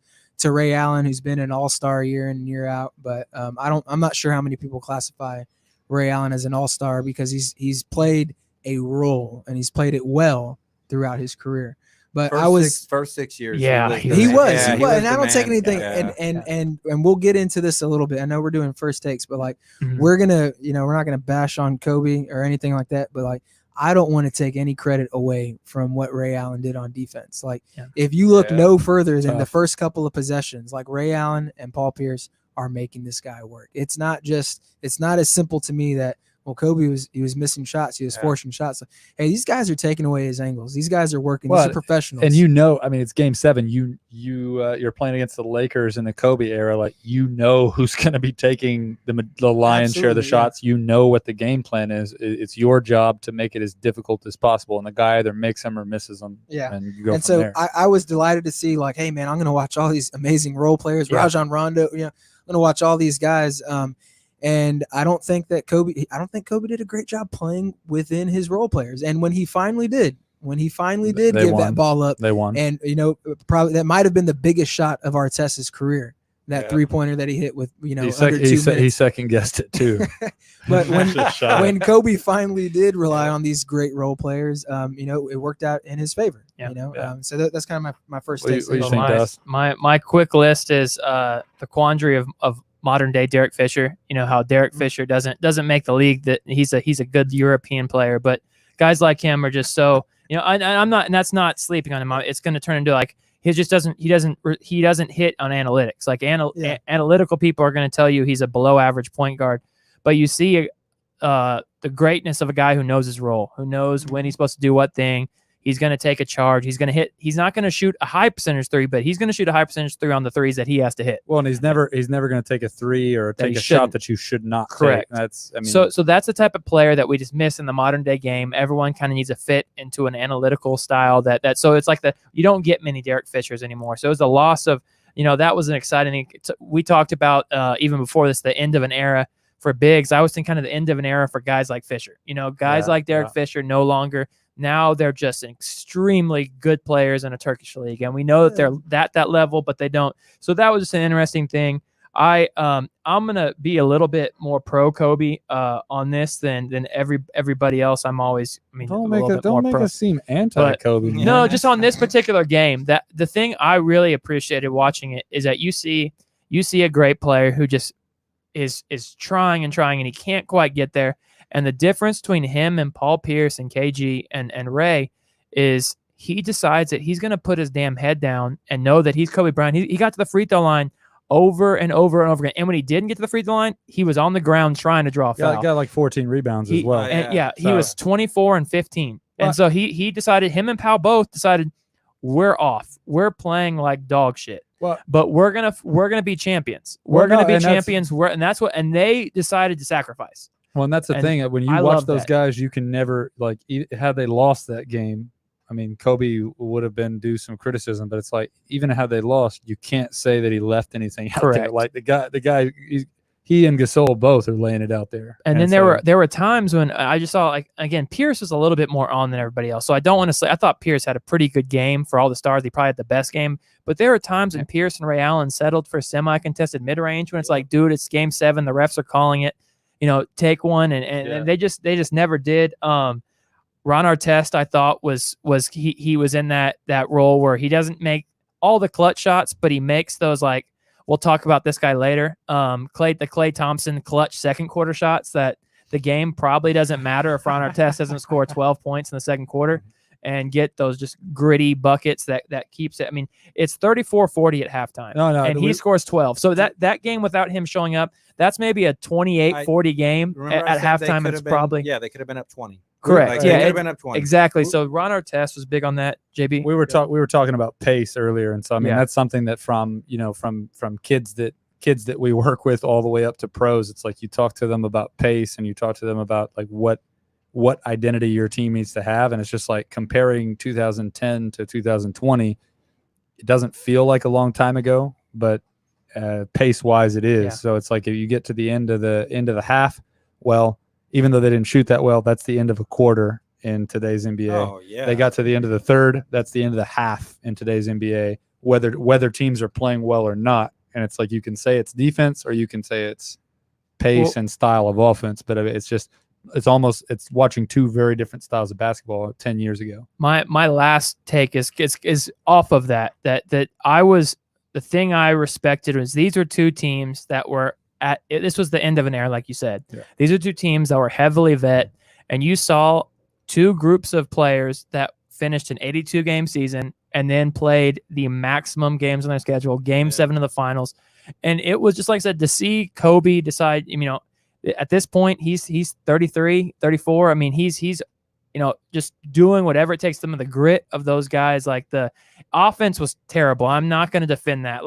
Ray Allen, who's been an All-Star year in and year out, but I'm not sure how many people classify Ray Allen as an All-Star because he's played a role and he's played it well throughout his career. But First 6 years. Yeah, he was, Yeah, and I the don't take man. anything, Yeah. and we'll get into this a little bit. I know we're doing first takes, but like Mhm. we're not gonna bash on Kobe or anything like that. But like I don't want to take any credit away from what Ray Allen did on defense. Like Yeah. if you look Yeah. no further than the Tough. first couple of possessions, like Ray Allen and Paul Pierce are making this guy work. It's not as simple to me that. Well, Kobe was missing shots. He was Yeah. forcing shots. Hey, these guys are taking away his angles. These guys are working. Well, These are professionals. And I mean, it's Game 7. You're playing against the Lakers in the Kobe era. Like who's going to be taking the lion's share of the Absolutely, yeah. shots. You know what the game plan is. It's your job to make it as difficult as possible, and the guy either makes them or misses them. Yeah. and you go And from so there. I was delighted to see like, hey man, I'm gonna watch all these amazing role players, Yeah. Rajon Rondo. I'm gonna watch all these guys. And I don't think Kobe did a great job playing within his role players. And when he finally did They give won. that ball up, They won. and probably that might have been the biggest shot of Artesta's career. That Yeah. 3-pointer that he hit with under he 2 minutes. second guessed it too. But when Just shot it. when Kobe finally did rely on these great role players, it worked out in his favor. Yeah. Yeah. So that's kind of my first What do you- take. what do you So think, my, Dust? my quick list is the quandary of modern day Derek Fisher. You know how Derek Fisher doesn't make the league. That he's a good European player, but guys like him are just so I'm not, and that's not sleeping on him. It's going to turn into like he doesn't hit on analytics. Like analytical people are going to tell you he's a below average point guard, but you see the greatness of a guy who knows his role, who knows when he's supposed to do what thing. He's going to take a charge. He's going to hit. He's not going to shoot a high percentage three, but he's going to shoot a high percentage three on the threes that he has to hit. Well, and he's never going to take a three or That he take a shouldn't. shot that you should not Correct. take. I mean, So that's the type of player that we just miss in the modern day game. Everyone kind of needs to fit into an analytical style so it's like you don't get many Derek Fishers anymore. So it was the loss of, that was an exciting thing. We talked about even before this, the end of an era for bigs. I was thinking kind of the end of an era for guys like Fisher. Guys like Derek Fisher no longer. Now they're just extremely good players in a Turkish league, and we know that they're at that level, but they don't. So that was just an interesting thing. I'm gonna be a little bit more pro Kobe on this than everybody else. I'm always, don't make us seem anti Kobe. No, just on this particular game. That the thing I really appreciated watching it is that you see a great player who just is trying and he can't quite get there. And the difference between him and Paul Pierce and KG and Ray is he decides that he's going to put his damn head down and know that he's Kobe Bryant. He got to the free throw line over and over and over again. And when he didn't get to the free throw line, he was on the ground trying to draw a foul. Got like 14 rebounds as well. He was 24 and 15. And so he decided, him and Powell both decided, we're off. We're playing like dog shit. But we're gonna be champions. We're gonna be champions. And they decided to sacrifice. Well, and that's the thing. When you watch those guys, you can never had they lost that game. I mean, Kobe would have been due some criticism, but it's like even had they lost, you can't say that he left anything out there. Like the guy, he and Gasol both are laying it out there. And then there were times when I just saw Pierce was a little bit more on than everybody else. So I don't want to say I thought Pierce had a pretty good game for all the stars. He probably had the best game, but there were times when Pierce and Ray Allen settled for semi-contested mid-range when it's like, dude, it's Game 7. The refs are calling it. Take one, and they just never did. Ron Artest, I thought was he was in that role where he doesn't make all the clutch shots, but he makes those we'll talk about this guy later. Klay Thompson clutch second quarter shots that the game probably doesn't matter if Ron Artest doesn't score 12 points in the second quarter and get those just gritty buckets that keeps it. I mean, it's 34-40 at halftime. And he scores 12. So that game without him showing up, that's maybe a 28-40 game at halftime. It's probably they could have been up 20. Correct. They could have been up 20. Exactly. So Ron Artest was big on that. JB, we were talking about pace earlier, and so I mean that's something that from kids that we work with all the way up to pros, it's like you talk to them about pace and you talk to them about like what what identity your team needs to have. And it's just like comparing 2010 to 2020. It doesn't feel like a long time ago, but pace wise it is. Yeah. So it's like if you get to the end of the half, well, even though they didn't shoot that well, that's the end of a quarter in today's NBA. Oh yeah. They got to the end of the third, that's the end of the half in today's NBA, whether teams are playing well or not. And it's like you can say it's defense or you can say it's pace and style of offense, but it's watching two very different styles of basketball 10 years ago. My last take is off of that I was, the thing I respected was these were two teams that were this was the end of an era, like you said. Yeah. These are two teams that were heavily vet, and you saw two groups of players that finished an 82-game season and then played the maximum games on their schedule, Game 7 of the finals. And it was just like I said, to see Kobe decide, at this point, he's 33, 34. I mean, he's just doing whatever it takes. Some of the grit of those guys, like the offense was terrible. I'm not going to defend that.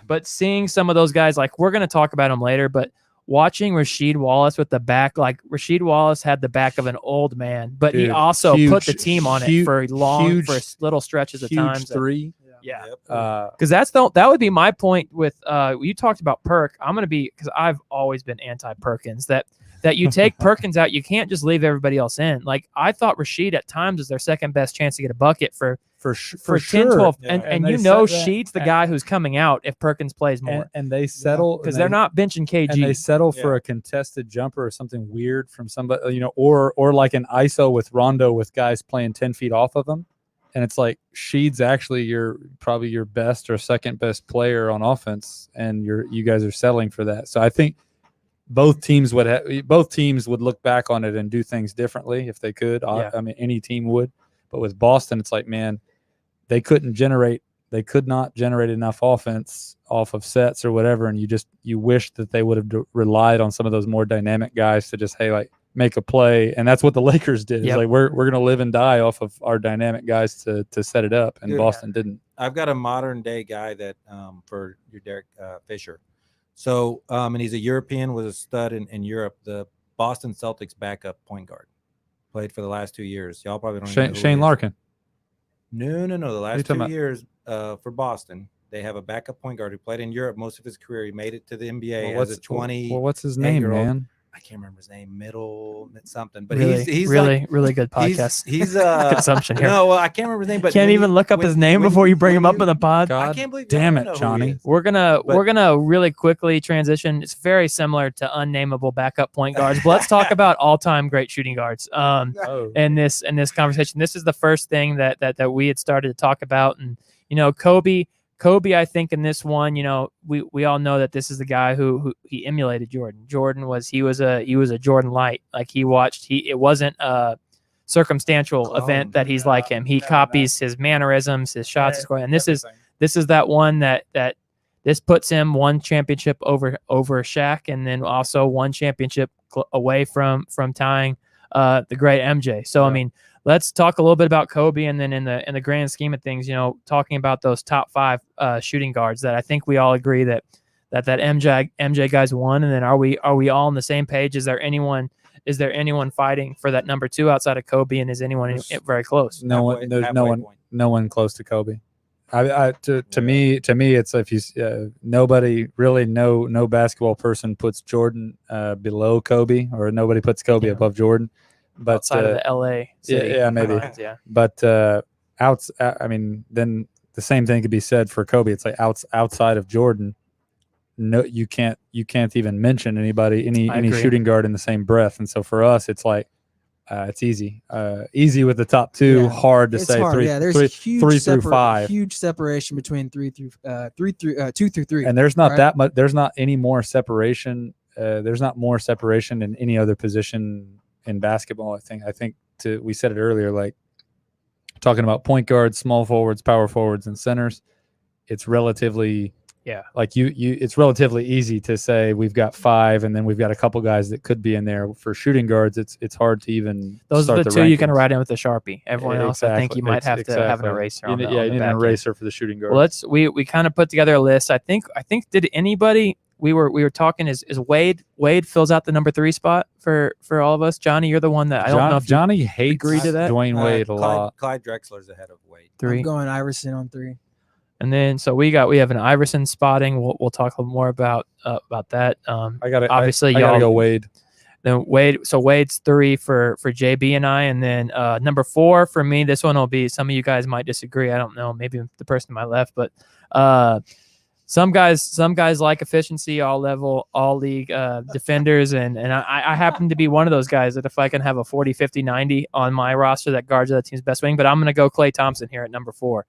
But seeing some of those guys, like we're going to talk about them later, but watching Rasheed Wallace with the back, like Rasheed Wallace had the back of an old man, but he also put the team on it for little stretches of time. Three. Yeah. Because that would be my point with you talked about Perk. I'm going to be, because I've always been anti-Perkins, that you take Perkins out, you can't just leave everybody else in. Like I thought Rasheed at times was their second best chance to get a bucket for 10, sure. 12. Yeah. And they Sheed's the guy who's coming out if Perkins plays more. And they settle because they're not benching KG. And they settle for a contested jumper or something weird from somebody, or like an ISO with Rondo with guys playing 10 feet off of them. And it's like Sheed's actually probably your best or second best player on offense, and you guys are settling for that. So I think both teams would look back on it and do things differently if they could. Yeah. I mean, any team would. But with Boston, it's like, man, they could not generate enough offense off of sets or whatever, and you wish that they would have relied on some of those more dynamic guys to just make a play. And that's what the Lakers did. Yep. It's like we're going to live and die off of our dynamic guys to set it up, and Boston didn't. I've got a modern day guy that for your Derek Fisher. So and he's a European, was a stud in Europe. The Boston Celtics backup point guard, played for the last 2 years. Y'all probably don't even know who Shane it is. Larkin. No. The last 2 about? years for Boston, they have a backup point guard who played in Europe most of his career. He made it to the NBA as a 20. Well, what's his name, man? I can't remember his name. Middle something, but really, he's really, really good podcast. He's consumption here. No, well, I can't remember his name, but can't even look up his name before you bring him up in the pod. God I can't believe damn you it, don't know who Johnny. he is. We're gonna really quickly transition. It's very similar to unnameable backup point guards, but let's talk about all-time great shooting guards. In this conversation, this is the first thing that we had started to talk about, and Kobe, I think in this one, we all know that this is the guy who he emulated Jordan. Jordan was a Jordan light. Like it wasn't a circumstantial event that he's like him. He copies his mannerisms, his shots, his scoring. And this is that one that this puts him one championship over Shaq, and then also one championship away from tying the great MJ. So, I mean, let's talk a little bit about Kobe, and then in the grand scheme of things, talking about those top 5 shooting guards that I think we all agree that MJ guys won. And then are we all on the same page? Is there anyone fighting for that number 2 outside of Kobe, and is anyone very close? No one. There's no one close to Kobe. To me, it's if you nobody really no basketball person puts Jordan below Kobe, or nobody puts Kobe above Jordan. But outside of the LA city. Yeah, maybe. Yeah. But I mean, then the same thing could be said for Kobe. It's like outside of Jordan, no, you can't even mention anybody, any shooting guard in the same breath. And so for us, it's like it's easy with the top 2. Hard to say. Hard. 3, there's 3 through 5. Huge separation between 2 through 3. And there's not that much. There's not any more separation. There's not more separation in any other position in basketball. I think we said it earlier, like talking about point guards, small forwards, power forwards, and centers. It's relatively it's relatively easy to say we've got 5, and then we've got a couple guys that could be in there. For shooting guards, it's hard to even. Those start are the 2 you can write in with a Sharpie. Everyone else, I think you might have to have an eraser. You need an eraser for the shooting guard. Well, we kind of put together a list. I think did anybody we were talking. Is Wade fills out the number 3 spot for all of us? Johnny, you're the one that I don't know if you Johnny hates agree to that? Dwayne Wade a lot. Clyde Drexler's ahead of Wade. 3. I'm going Iverson on 3. And then so we have an Iverson spotting. We'll talk a little more about that. I got to obviously I gotta y'all go Wade. Then Wade's 3 for JB and I, and then number 4 for me. This one will be, some of you guys might disagree. I don't know, maybe the person to my left, but some guys like efficiency, all level, all league defenders, and I happen to be one of those guys that if I can have a 40, 50, 90 on my roster that guards that team's best wing, but I'm going to go Klay Thompson here at number 4.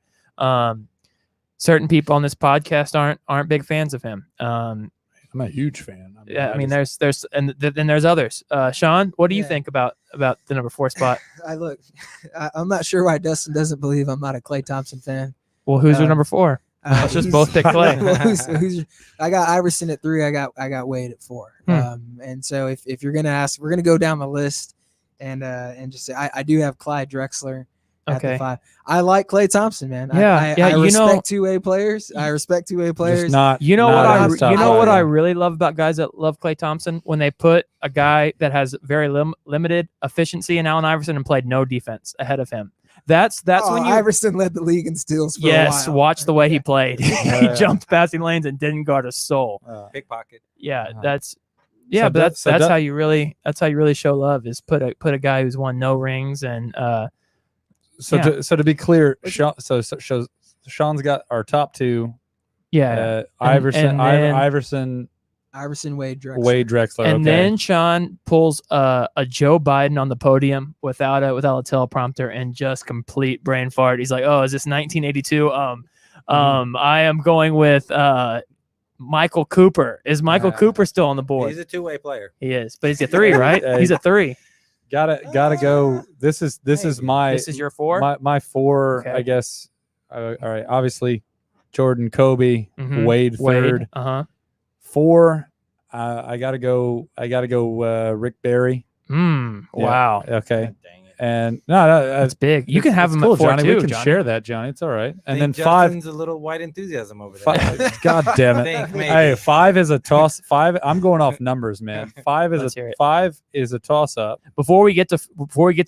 Certain people on this podcast aren't big fans of him. I'm a huge fan. I mean, there's then there's others. Sean, what do you Yeah. think about the number 4 spot? I'm not sure why Dustin doesn't believe I'm not a Klay Thompson fan. Well, who's your Um, number 4? Let's just he's- both pick Klay. Well, I got Iverson at 3. I got Wade at 4. And so if you're gonna ask, we're gonna go down the list and just say I do have Clyde Drexler at Okay. the 5. I like Klay Thompson, man. Yeah, I you know- respect two-way players. I respect two-way players. Just not. You know not what on I top you know what I five. really love about guys that love Klay Thompson, when they put a guy that has very limited efficiency in Allen Iverson and played no defense ahead of him. That's when you Iverson led the league in steals for yes, a while. watch the way he played. he Yeah. jumped passing lanes and didn't guard a soul. Pickpocket. Yeah, Uh-huh. that's So but that's that- how you really show love, is put a guy who's won no rings and So Yeah. to be clear, Sean's got our top 2. yeah. Iverson, and then- Iverson, Iverson, Wade, Drexler. Wade Drexler. And okay. then Sean pulls a Joe Biden on the podium without a teleprompter and just complete brain fart. He's like, "Oh, is this 1982? I am going with Michael Cooper. Is Michael Cooper still on the board? He's a two-way player. He is, but he's a 3, right? Yeah, He's a 3. gotta go. This is my This is your 4. my 4. Okay. I guess. All right. Obviously, Jordan, Kobe, Mhm. Wade third. 4. I gotta go. Rick Barry. Yeah. Wow, Okay. God dang it. And no, that's big. You can have it's him cool, at 4 Johnny. too. We can Johnny. share that, Johnny. It's all right. And then Think 5. Justin's a little white enthusiasm over there. Five God damn it! Think maybe. Hey, 5 is a toss. 5. I'm going off numbers, man. 5 Let's is hear it. 5 is a toss up. Before we get to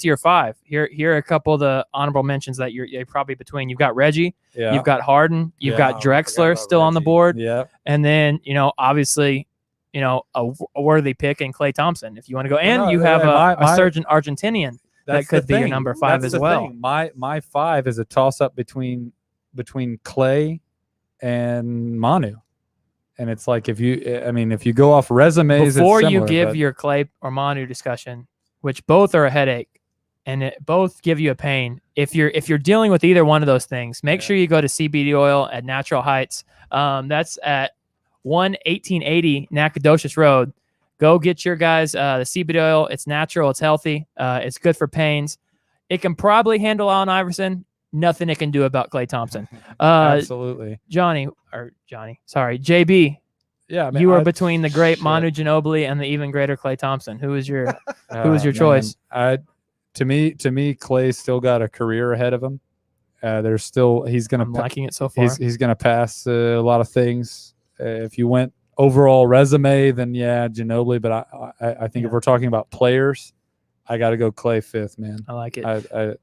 your 5, here are a couple of the honorable mentions that you're probably between. You've got Reggie, Yeah. you've got Harden, you've Yeah. got Oh, I forgot Drexler about still on the Reggie. board, Yeah. and then obviously a worthy pick in Klay Thompson if you want to go, and no, you have my- a surgeon Argentinian. That's could the be your thing. number 5 That's as the well. thing. My 5 is a toss up between Clay and Manu, and it's like if you go off resumes, it's Before you similar, give but- your Klay or Manu discussion, which both are a headache and both give you a pain, if you're dealing with either one of those things, make sure you go to CBD Oil at Natural Heights. That's at 1880 Nacogdoches Road. Go get your guys the CBD oil. It's natural. It's healthy. It's good for pains. It can probably handle Allen Iverson. Nothing it can do about Klay Thompson. absolutely. Sorry, JB. Yeah, I mean, You are I- between the great shit. Manu Ginobili and the even greater Klay Thompson. Who is your Oh, your man. choice? To me, Clay's still got a career ahead of him. There's still he's gonna I'm liking it so far. he's gonna pass a lot of things. If you went overall resume, then yeah, Ginobili. But I think Yeah. if we're talking about players, I got to go Clay 5th, man. I like it.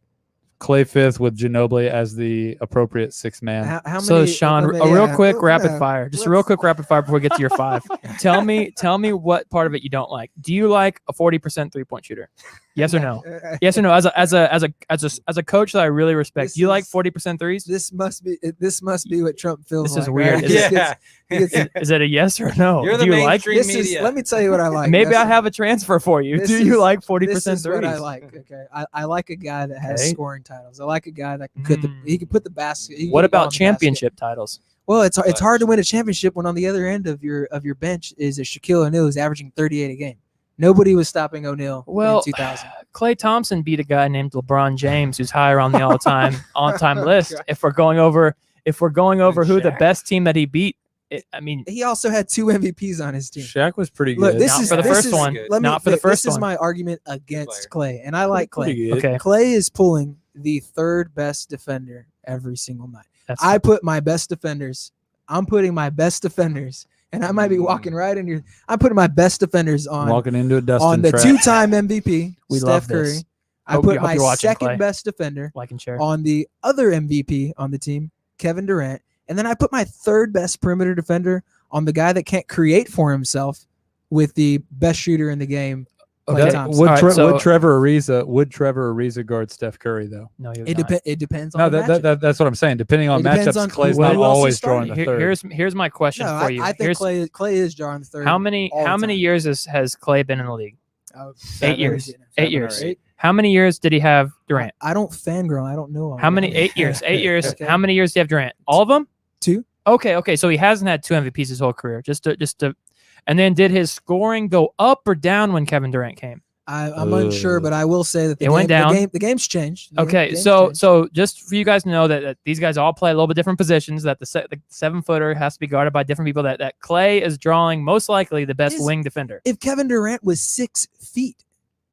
Clay 5th with Ginobili as the appropriate 6th man. How many? So Sean, let me- a real yeah, quick well, rapid yeah. fire. Just a real quick rapid fire before we get to your 5. Tell me what part of it you don't like. Do you like a 40% 3-point shooter? Yes or no? Yes or no? As a coach that I really respect, This do you like is- 40% threes? This must be what Trump feels This like. is weird. right? Is it- Yeah. He gets- Is it a yes or no? You're the do you like? mainstream this is, media. let me tell you what I like. Maybe I That's- have a transfer for you. this Do you is- like This 40% is what I threes? like. Okay, I like a guy that has Okay. scoring titles. I like a guy that can he can put the basket. he can What get the ball about in the basket. championship titles? Well, it's hard to win a championship when on the other end of your bench is a Shaquille O'Neal who's averaging 38 a game. Nobody was stopping O'Neal Well, in 2000. Klay Thompson beat a guy named LeBron James, who's higher on the all-time list. God. If we're going over who the Shaq. best team that he beat, He also had 2 MVPs on his team. Shaq was pretty good. Look, this Not is for the this first is- one. Let me, Not for the first This is one. my argument against Clay, and I like Clay. Pretty good. okay, Clay is pulling the 3rd best defender every single night. that's I put my best defenders. I'm putting my best defenders and I might be walking right in your. I'm putting my best defenders on Walking into a Dustin on the trap. 2-time MVP, We Steph love Curry. this. I Hope put you- hope my you're watching, second Clay. best defender Like and share. on the other MVP on the team, Kevin Durant, and then I put my third best perimeter defender on the guy that can't create for himself with the best shooter in the game. Klay Okay. Thompson. Would, All right, so- would Trevor Ariza guard Steph Curry though? No, you. It depends on No, the matchup. that's what I'm saying. Depending on It depends matchups, on Clay's who not else is always starting. drawing the third. Here's my question No, for you. I think Here's, Clay is drawing the third. how many all the time. years has Clay been in the league? 7 years. seven 8 or years. 8. How many years did he have Durant? I don't fangirl. I don't know. all How many? that. 8 years. 8 years. Okay. How many years do you have Durant? All of them? 2. Okay. So he hasn't had 2 MVPs his whole career. Just to, and then did his scoring go up or down when Kevin Durant came? I'm unsure, but I will say that It went down. The game's changed. The Okay, game's so changed. so just for you guys to know that these guys all play a little bit different positions. That the 7-footer has to be guarded by different people. That Clay is drawing most likely the best Is- wing defender. if Kevin Durant was 6 feet,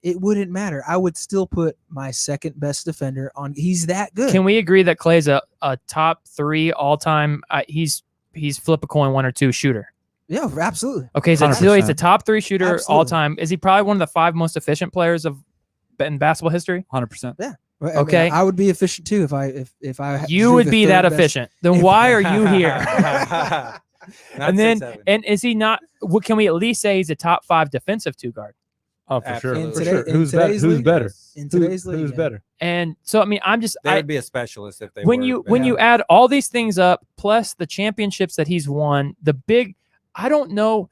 it wouldn't matter. I would still put my second best defender on. He's that good. Can we agree that Clay's a top 3 all time? He's flip a coin 1 or 2 shooter. Yeah, absolutely. Okay, so 100%. he's a top 3 shooter all Absolutely. time. Is he probably one of the 5 most efficient players in basketball history? 100%. I mean, Okay. I would be efficient too if I. You drew would the be third that best- efficient. Then why are you here? Not And then 6'7". and is he not? Can we at least say he's a top 5 defensive 2 guard? Oh, for sure. In For today- sure. in Who's better? today's Who's league? better? In today's league, Who's yeah. better? And so I mean, I'm just They would be a specialist if they when were. you but when yeah. you add all these things up, plus the championships that he's won, the big, I don't know.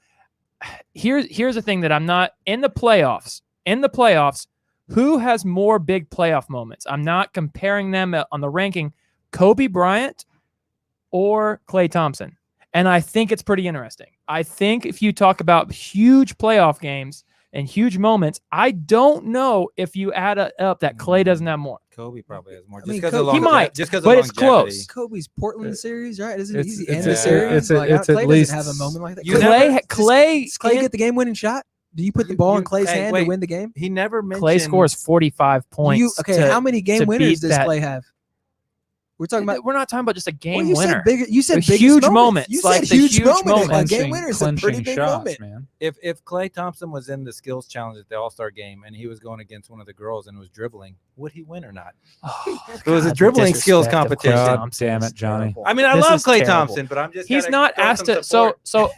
Here's the thing that I'm not in the playoffs. In the playoffs, who has more big playoff moments? I'm not comparing them on the ranking. Kobe Bryant or Klay Thompson. And I think it's pretty interesting. I think if you talk about huge playoff games and huge moments, I don't know if you add it up that Klay doesn't have more. Kobe probably has more. I Just mean, because Kobe- of He might, just because but of it's longevity. close. Kobe's Portland series, right? Isn't It's- it easy? it's End a- of series. it's a- Like, it's Klay at least- doesn't have a moment like that. You Clay, never- Clay, Does Clay in- get the game-winning shot? Do you put the ball in Clay's hey, hand wait. to win the game? He never mentioned. Clay scores 45 points. How many game to winners beat does that. Clay have? We're talking about. We're not talking about just a game Well, you winner. said bigger. You said The biggest huge moments. moments, You like said the huge huge moment. A moments. game winner is a pretty Clenching big shots, moment. man. If Klay Thompson was in the skills challenge at the All Star game and he was going against one of the girls and was dribbling, would he win or not? Oh, It was a God, the dribbling skills disrespect of Klay competition. God Thompson damn is it, Johnny. terrible. I mean, I This love is Klay terrible. Thompson, but I'm just He's gotta not throw asked some to. So support.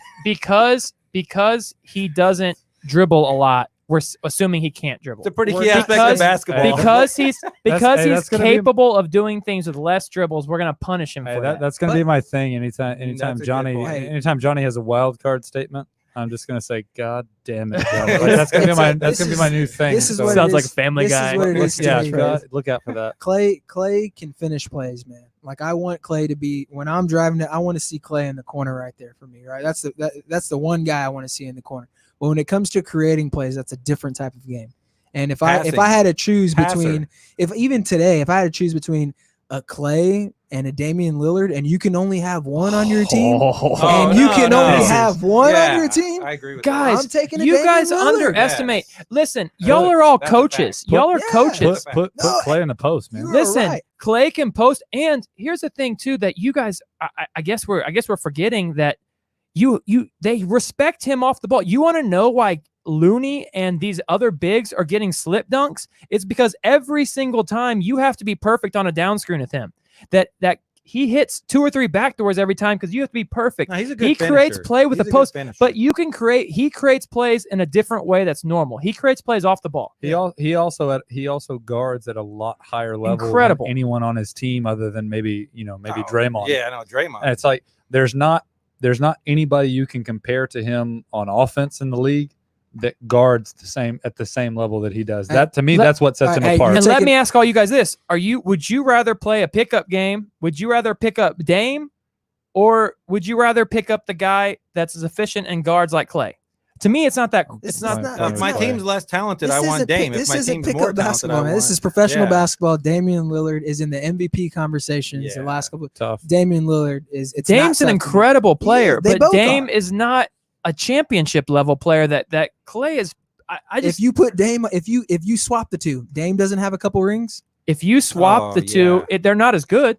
because he doesn't dribble a lot, we're assuming he can't dribble. It's a pretty Or key aspect because- of basketball. because he's hey, that's gonna be- capable of doing things with less dribbles. We're gonna punish him Hey, for that. that's gonna be my thing. Anytime That's a good Johnny, point. anytime Johnny has a wild card statement, I'm just gonna say, "God damn it!" Johnny." Like, that's gonna be my This that's gonna be my is- new thing. this is So, what it Sounds like is. a Family This is Guy. what it is to yeah, me. look out for that. Clay can finish plays, man. Like I want Clay to be when I'm driving it. I want to see Clay in the corner right there for me. Right, that's the one guy I want to see in the corner. But when it comes to creating plays, that's a different type of game. And if I Passing. had to choose Passer. between if I had to choose between a Clay and a Damian Lillard, and you can only have one on your team, Oh, and you no, can no. only have one Yeah, on your team, I agree with Guys, I'm taking a you Damian guys Lillard. underestimate. Yes. Listen, y'all are all That's a coaches. fact. Y'all are Yeah. coaches. Put No, Clay in the post, man. you're Listen, right. Clay can post, and here's the thing too that you guys, I guess we're forgetting that they respect him off the ball. You want to know why Looney and these other bigs are getting slip dunks? It's because every single time you have to be perfect on a down screen with him. That he hits 2 or 3 backdoors every time because you have to be perfect. No, he's a good He creates finisher. play with He's the a good post, finisher. but he creates plays in a different way that's normal. He creates plays off the ball. He also guards at a lot higher level Incredible. than anyone on his team other than maybe Oh, Draymond. Yeah, I know Draymond. And it's like there's not anybody you can compare to him on offense in the league that guards at the same level that he does. That to me, that's what sets him Hey, apart. And You're let taking- me ask all you guys this: would you rather play a pickup game? Would you rather pick up Dame, or would you rather pick up the guy that's as efficient and guards like Clay? To me, it's not that. This It's is not. not- If If my Clay. team's less talented, I This want isn't Dame. pick- If my This isn't team's pickup more talented, basketball, I man. This want- is professional Yeah. basketball. Damian Lillard is in the MVP conversations. The Yeah. last couple. Tough. Damian Lillard is. It's Dame's not an something- incredible player, they but both Dame are. is not a championship level player. That Clay is. I just If you put Dame, if you swap the two, Dame doesn't have a couple rings. if you swap Oh, the two, yeah. they're not as good.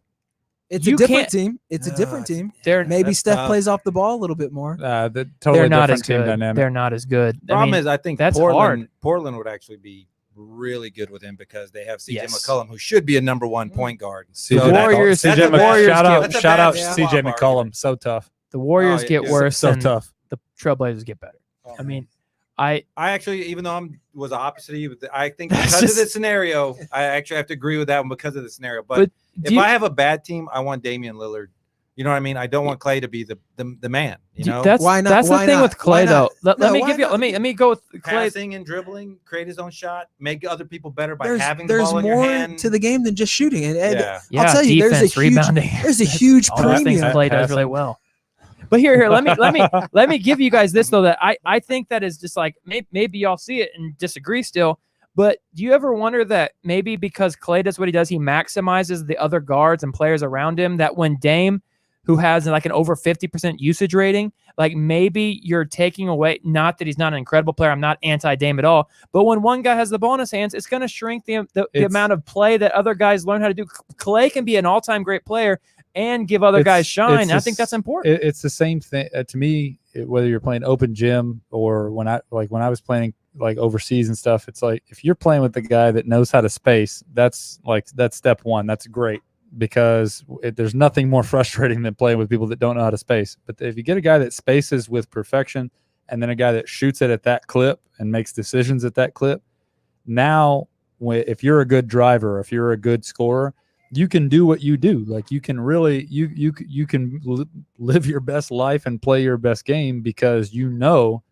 It's You a different can't- team. It's a different team. They're Maybe That's Steph tough. plays off the ball a little bit more. The totally they're not different as team good. dynamic. They're not as good. Problem I mean, is, I think that's Portland hard. Portland would actually be really good with him because they have CJ Yes. McCollum, who should be a number one point guard. CJ The Warriors- that's CJ a bad- Warriors shout get- out, that's a shout bad out swap CJ argument. McCollum. So tough. the Warriors Oh, get yeah. worse So and tough. the Trailblazers get better. I mean, I I actually, even though was the opposite of you, I think That's because just- of the scenario, I actually have to agree with that one because of the scenario. But, But if do you- I have a bad team, I want Damian Lillard. You know what I mean? I don't want Clay to be the man. You know, that's Why not? that's the Why thing not? with Clay Why though. not? Let No, me why give you. not? Let me go with Clay. passing and dribbling, create his own shot, make other people better by There's having the there's ball in your more hand. to the game than just shooting. And Yeah. Yeah, I'll tell you, there's a defense, huge- rebounding. there's a huge all those things premium. Clay does really well. But here, let me give you guys this though, that I think that is just like maybe y'all see it and disagree still. But do you ever wonder that maybe because Clay does what he does, he maximizes the other guards and players around him, that when Dame, who has like an over 50% usage rating, like maybe you're taking away, not that he's not an incredible player, I'm not anti-Dame at all, but when one guy has the ball in his hands, it's going to shrink the amount of play that other guys learn how to do. Clay can be an all-time great player and give other guys shine. it's I the think that's s- important. It's the same thing to me. Whether you're playing open gym or when I was playing like overseas and stuff, it's like if you're playing with the guy that knows how to space, that's step one. That's great because there's nothing more frustrating than playing with people that don't know how to space. But if you get a guy that spaces with perfection and then a guy that shoots it at that clip and makes decisions at that clip, now if you're a good driver, if you're a good scorer, you can do what you do. Like you can really you can live your best life and play your best game because you know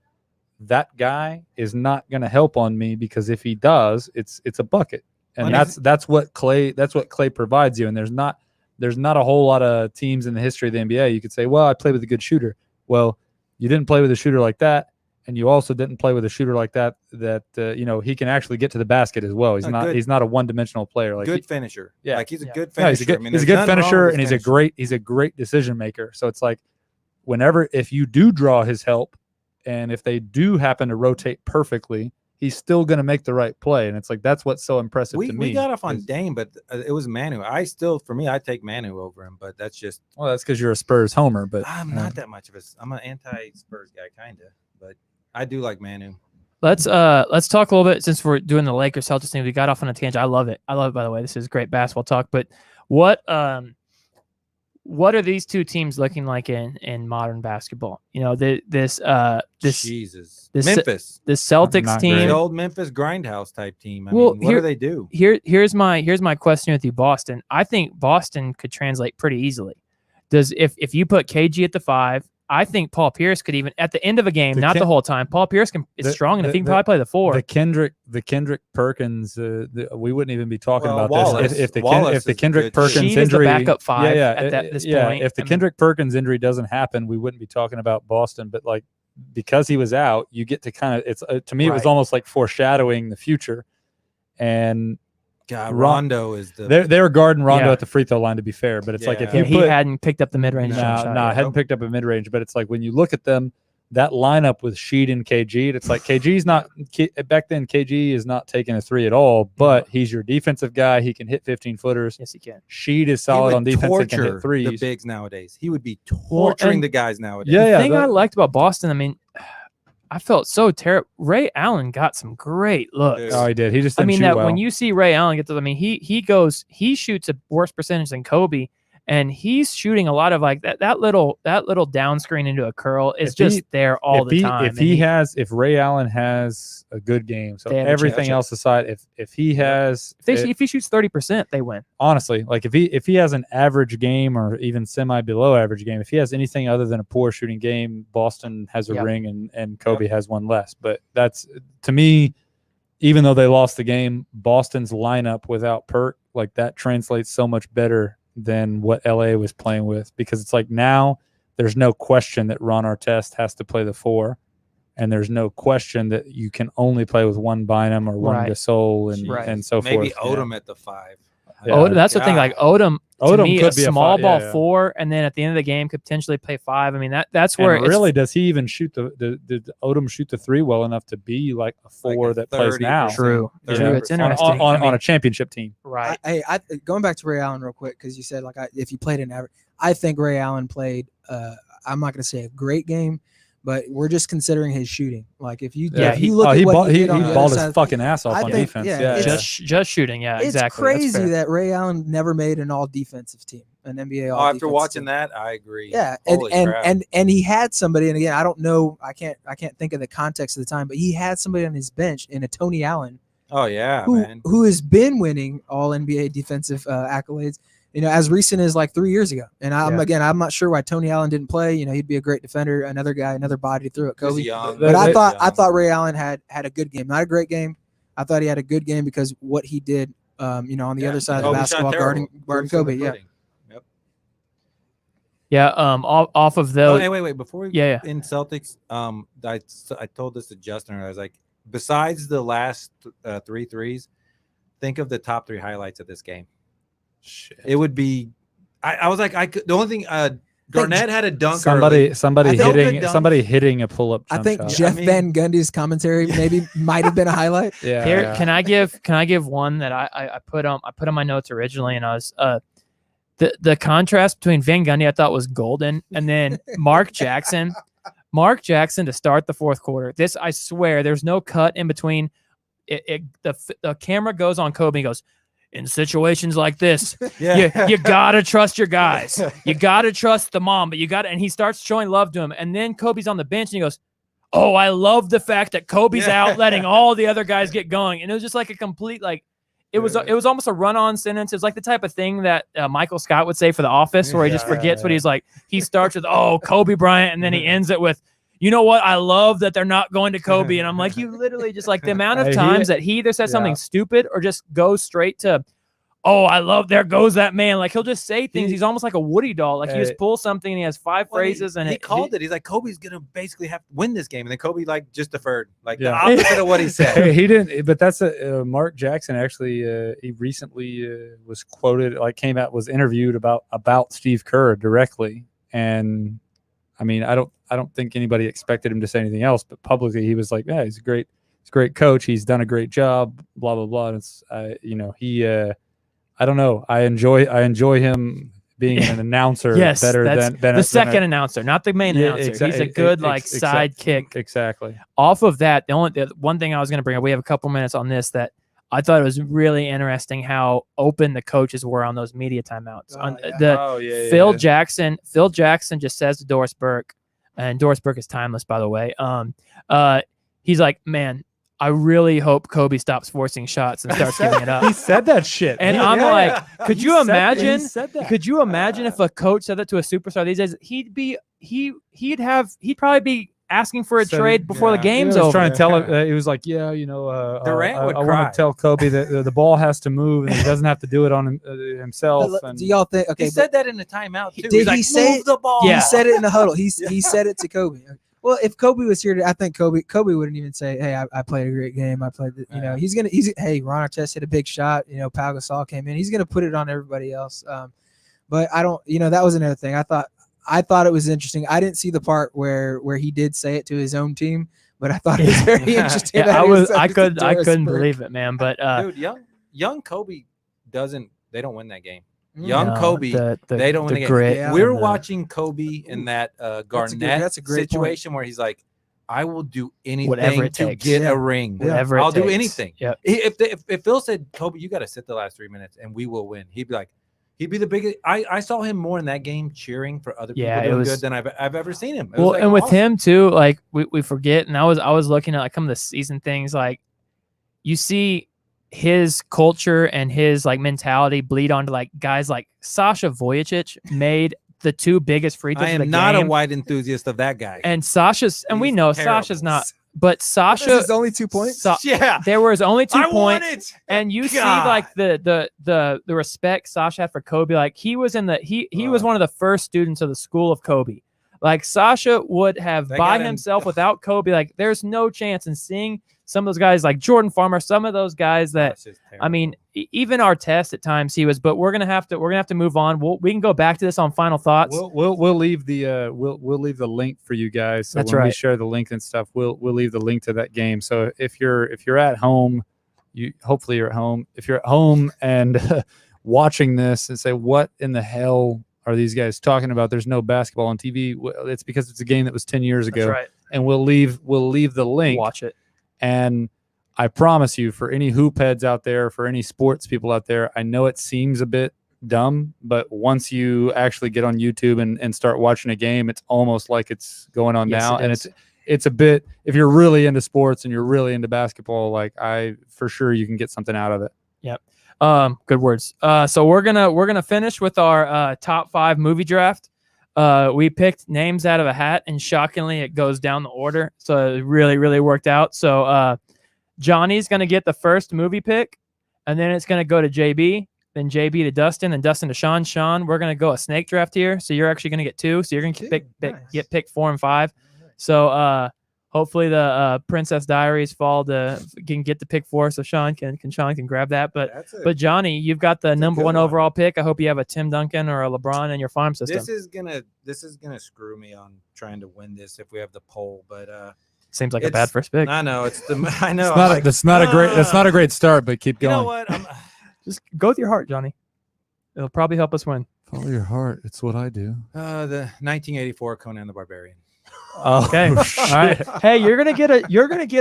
that guy is not going to help on me, because if he does, it's a bucket. And Well, that's what Clay provides you. And there's not a whole lot of teams in the history of the NBA you could say, well, I played with a good shooter. Well, you didn't play with a shooter like that, and you also didn't play with a shooter like that he can actually get to the basket as well. He's not a one-dimensional player. Like good finisher. yeah. Like he's a Yeah. good no, finisher. he's a good, I mean, he's a there's good nothing wrong finisher, with and finishing. he's a great decision maker. So it's like if you do draw his help, and if they do happen to rotate perfectly, he's still going to make the right play. And it's like that's what's so impressive to me. We got off on is- Dame, but it was Manu. For me, I take Manu over him, but that's just Well, that's because you're a Spurs homer, but I'm not that much of I'm an anti-Spurs guy, kind of, but I do like Manu. Let's talk a little bit, since we're doing the Lakers Celtics thing. We got off on a tangent. I love it. By the way. This is great basketball talk. But what are these two teams looking like in modern basketball? You know, this Jesus, this- Memphis, the Celtics Not the great. team. old Memphis grindhouse type team. I Well, mean, what do they do? Here's my question with you, Boston. I think Boston could translate pretty easily. If you put KG at the 5, I think Paul Pierce could, even at the end of a game, not the whole time. Paul Pierce is strong enough. He can probably play the 4. the Kendrick Perkins, we wouldn't even be talking Well, about Wallace- this if the Wallace is Kendrick good. Perkins Sheed is the injury. backup 5 yeah, at this yeah. point. If the I mean, Kendrick Perkins injury doesn't happen, we wouldn't be talking about Boston. But like because he was out, you get to kind of to me it was Right. almost like foreshadowing the future. And God, Ron- Rondo is the they were guarding Rondo Yeah. at the free throw line, to be fair. But it's like if Yeah. you he put hadn't picked up the mid-range shot. hadn't picked up a mid range. But it's like when you look at them, that lineup with Sheed and KG, it's like KG's not back then. KG is not taking a 3 at all, but he's your defensive guy. He can hit 15-footers. Yes, he can. Sheed is he solid would on defense and can torture hit threes. the bigs nowadays. He would be torturing and- the guys nowadays. Yeah, The thing I that- liked about Boston, I mean, I felt so terrible. Ray Allen got some great looks. Dude. Oh, he did. He just I didn't mean, shoot that well. when you see Ray Allen get to, I mean, he shoots a worse percentage than Kobe, and he's shooting a lot of like that little down screen into a curl is If just he- there all the time. If And if Ray Allen has a good game, so They have a everything chance. else aside, if he has, if he shoots 30%, they win. honestly, like if he has an average game or even semi below average game, if he has anything other than a poor shooting game, Boston has a Yep. ring and Kobe has one less. But that's, to me, even though they lost the game, Boston's lineup without Perk, like that translates so much better than what LA was playing with, because it's like now there's no question that Ron Artest has to play the 4. And there's no question that you can only play with one Bynum or one Right. Gasol and, Right. and so Maybe forth. Odom at the 5. Yeah. Odom, that's the thing. Like God. to Odom me, could a be a small fi- ball yeah, yeah. 4, and then at the end of the game could potentially play 5. I mean, that's And where it's really, does he even shoot did Odom shoot the 3 well enough to be like a 4 that plays now? True. True. It's On, interesting. on a championship team. right. I going back to Ray Allen real quick because you said like if you played an average, I think Ray Allen played. I'm not going to say a great game, but we're just considering his shooting. Like if you Yeah, if you look at he what balled, he he did on the other balled his side, fucking ass off I on think- defense. yeah, Yeah, it's- just shooting. Yeah, it's exactly. That's crazy fair. that Ray Allen never made an all defensive team, an NBA all. After defensive watching team. that, I agree. Yeah, Holy crap. and he had somebody, and again, I don't know, I can't think of the context of the time, but he had somebody on his bench in a Tony Allen Oh yeah, who man. who has been winning all NBA defensive accolades, as recent as like 3 years ago. And I'm not sure why Tony Allen didn't play. He'd be a great defender, another guy, another body to throw at Just Kobe. young. But I Young. thought Ray Allen had a good game, not a great game. I thought he had a good game because what he did, on the Yeah, other side of the Kobe shot basketball, terrible. guarding Proofs in Kobe. the Yeah, pudding. Yep. Yeah. Off of Oh, those. hey, wait. Before we Yeah. in Celtics, I told this to Justin. I was like, besides the last 3 threes, think of the top 3 highlights of this game. Shit. It would be. I was like, the only thing Garnett had a dunk. Somebody early. somebody I think- hitting Dunk. somebody hitting a pull up. I think shot. Jeff I mean- Van Gundy's commentary maybe might have been a highlight. Yeah. Here, yeah. can I give one that I put on my notes originally, and I was the contrast between Van Gundy I thought was golden, and then Mark Jackson to start the fourth quarter. This, I swear, there's no cut in between. The camera goes on Kobe and goes, in situations like this, you gotta trust your guys. You gotta trust the mom, but and he starts showing love to him. And then Kobe's on the bench and he goes, oh, I love the fact that Kobe's out letting all the other guys get going. And it was just like a complete, like, it was almost a run-on sentence. It's like the type of thing that Michael Scott would say for The Office, where he just forgets what he's like. He starts with, oh, Kobe Bryant, and then he ends it with, you know what? I love that they're not going to Kobe. And I'm like, you literally just like the amount of times that he either says something stupid or just goes straight to, oh, I love, there goes that man. Like, he'll just say things. He's almost like a Woody doll. Like, he just pulls something and he has 5 phrases. And he called it. He's like, Kobe's going to basically have to win this game. And then Kobe, like, just deferred. Like, the Yeah. opposite of what he said. Hey, he didn't, but that's Mark Jackson actually. He recently was quoted, was interviewed about Steve Kerr directly, and I mean, I don't think anybody expected him to say anything else, but publicly he was like, yeah, he's a great coach. He's done a great job. Blah blah blah. And it's I don't know. I enjoy him being an announcer better than the second announcer, not the main announcer. He's a good sidekick. Exactly. Off of that, the one thing I was going to bring up, we have a couple minutes on this, that I thought it was really interesting how open the coaches were on those media timeouts. Phil Jackson just says to Doris Burke, and Doris Burke is timeless, by the way. He's like, man, I really hope Kobe stops forcing shots and starts giving it up. He said that shit. And Yeah, I'm yeah, like, yeah. could He you said- imagine? he said that. Could you imagine if a coach said that to a superstar these days? He'd probably be asking for a So, trade before the He game's was over. trying to tell him. He was like, yeah, Durant would I cry. want to tell Kobe that the ball has to move and he doesn't have to do it on himself. But And do y'all think? Okay, He said that in the timeout, too. Did He's he like, say move the ball. he Yeah. said it in the huddle. He said it to Kobe. Well, if Kobe was here, I think Kobe wouldn't even say, "Hey, I played a great game. I played." Hey, Ron Artest hit a big shot. Pau Gasol came in. He's gonna put it on everybody else. But I don't. That was another thing. I thought it was interesting. I didn't see the part where he did say it to his own team, but I thought it was very interesting. Yeah, that I he said it to couldn't Doris Burke. believe it, man. But Dude, young Kobe they don't win that game. Young no, Kobe, they don't win the the grit. game. Yeah. We were and the- watching Kobe in that Garnett that's a great point. situation where he's like, I will do anything Whatever it to takes. get Yeah. a ring. Whatever I'll it do takes. anything. Yep. If Phil said, Kobe, you got to sit the last 3 minutes and we will win, he'd be the biggest. I saw him more in that game cheering for other people Yeah, it doing was- good than I've ever seen him. It was Well, like and with awesome. him too, like we forget, and I was looking at like some of the season things, like you see his culture and his like mentality bleed onto like guys like Sasha Vujicic made the 2 biggest free throws I of the am not a game. wide enthusiast of that guy. And Sasha's, and we He's know terrible. Sasha's not, but This Sasha, is only 2 points. Yeah, there was only 2 I points. want it. And you see God. like the respect Sasha had for Kobe. Like he was he was one of the first students of the school of Kobe. Like Sasha would have They by got him- himself without Kobe. Like there's no chance. And seeing some of those guys like Jordan Farmer, some of those guys that That's just I mean, terrible. even Artest at times he was, but we're gonna have to move on. We can go back to this on final thoughts. We'll leave the we'll leave the link for you guys. So That's when we right. share the link and stuff, we'll leave the link to that game. So if you're at home, hopefully you're at home. If you're at home and watching this and say, what in the hell are these guys talking about? There's no basketball on TV. Well, it's because it's a game that was 10 years That's ago. right. And we'll leave the link. Watch it. And I promise you, for any hoop heads out there, for any sports people out there, I know it seems a bit dumb, but once you actually get on YouTube and start watching a game, it's almost like it's going on Yes, now. it And is. it's a bit, if you're really into sports and you're really into basketball, like for sure you can get something out of it. Good words. So we're gonna finish with our top 5 movie draft. We picked names out of a hat, and shockingly, it goes down the order. So it really worked out. So Johnny's gonna get the first movie pick, and then it's gonna go to JB, then JB to Dustin, and Dustin to Sean. Sean, we're gonna go a snake draft here. So you're actually gonna get 2. So you're gonna Two, get nice. picked 4 and 5. So hopefully the Princess Diaries can get the pick 4. So Sean can grab that. But Johnny, you've got the number good 1 one. overall pick. I hope you have a Tim Duncan or a LeBron in your farm system. This is gonna screw me on trying to win this if we have the poll, but Seems like a it's- bad first pick. I know it's the I know It's I'm not, like, that's not a great start, but keep you going. know what? Just go with your heart, Johnny. It'll probably help us win. Follow your heart. It's what I do. The 1984 Conan the Barbarian. Okay. All right. Hey, you're gonna get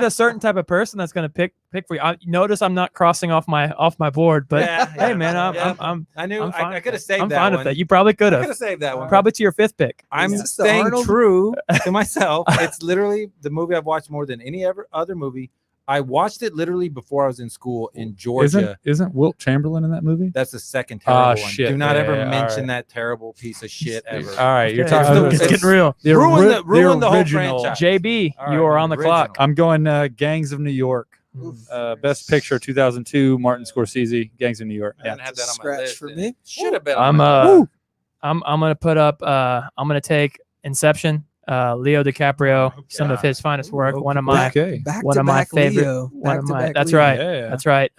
a certain type of person that's gonna pick for you. Notice I'm not crossing off my board, but Yeah, hey, yeah, man, yeah. I'm I knew I'm fine I with could have that. saved I'm that fine one. with that. You probably could I could have. have saved that one. Probably to your 5th pick. I'm Is this the staying Arnold? true to myself. It's literally the movie I've watched more than any other movie. I watched it literally before I was in school in Georgia. Isn't Wilt Chamberlain in that movie? That's the second Ah, terrible one. shit. Do not Yeah, ever yeah, all mention right. that terrible piece of shit ever. All right, you're Okay, talking. it's it's getting real. Ruin the whole original. franchise. JB, All you right, are on the original. clock. I'm going Gangs of New York. Best Picture 2002, Martin Scorsese, Gangs of New York. I Yeah. didn't have that on my Scratch list. for and me. it Should have been. I'm on my I'm gonna put up I'm gonna take Inception, Leo DiCaprio, some of his finest work. One of my Okay. Back one to of my back favorite- Leo. one of my- Back-to-back that's Leo. right. Yeah. That's right.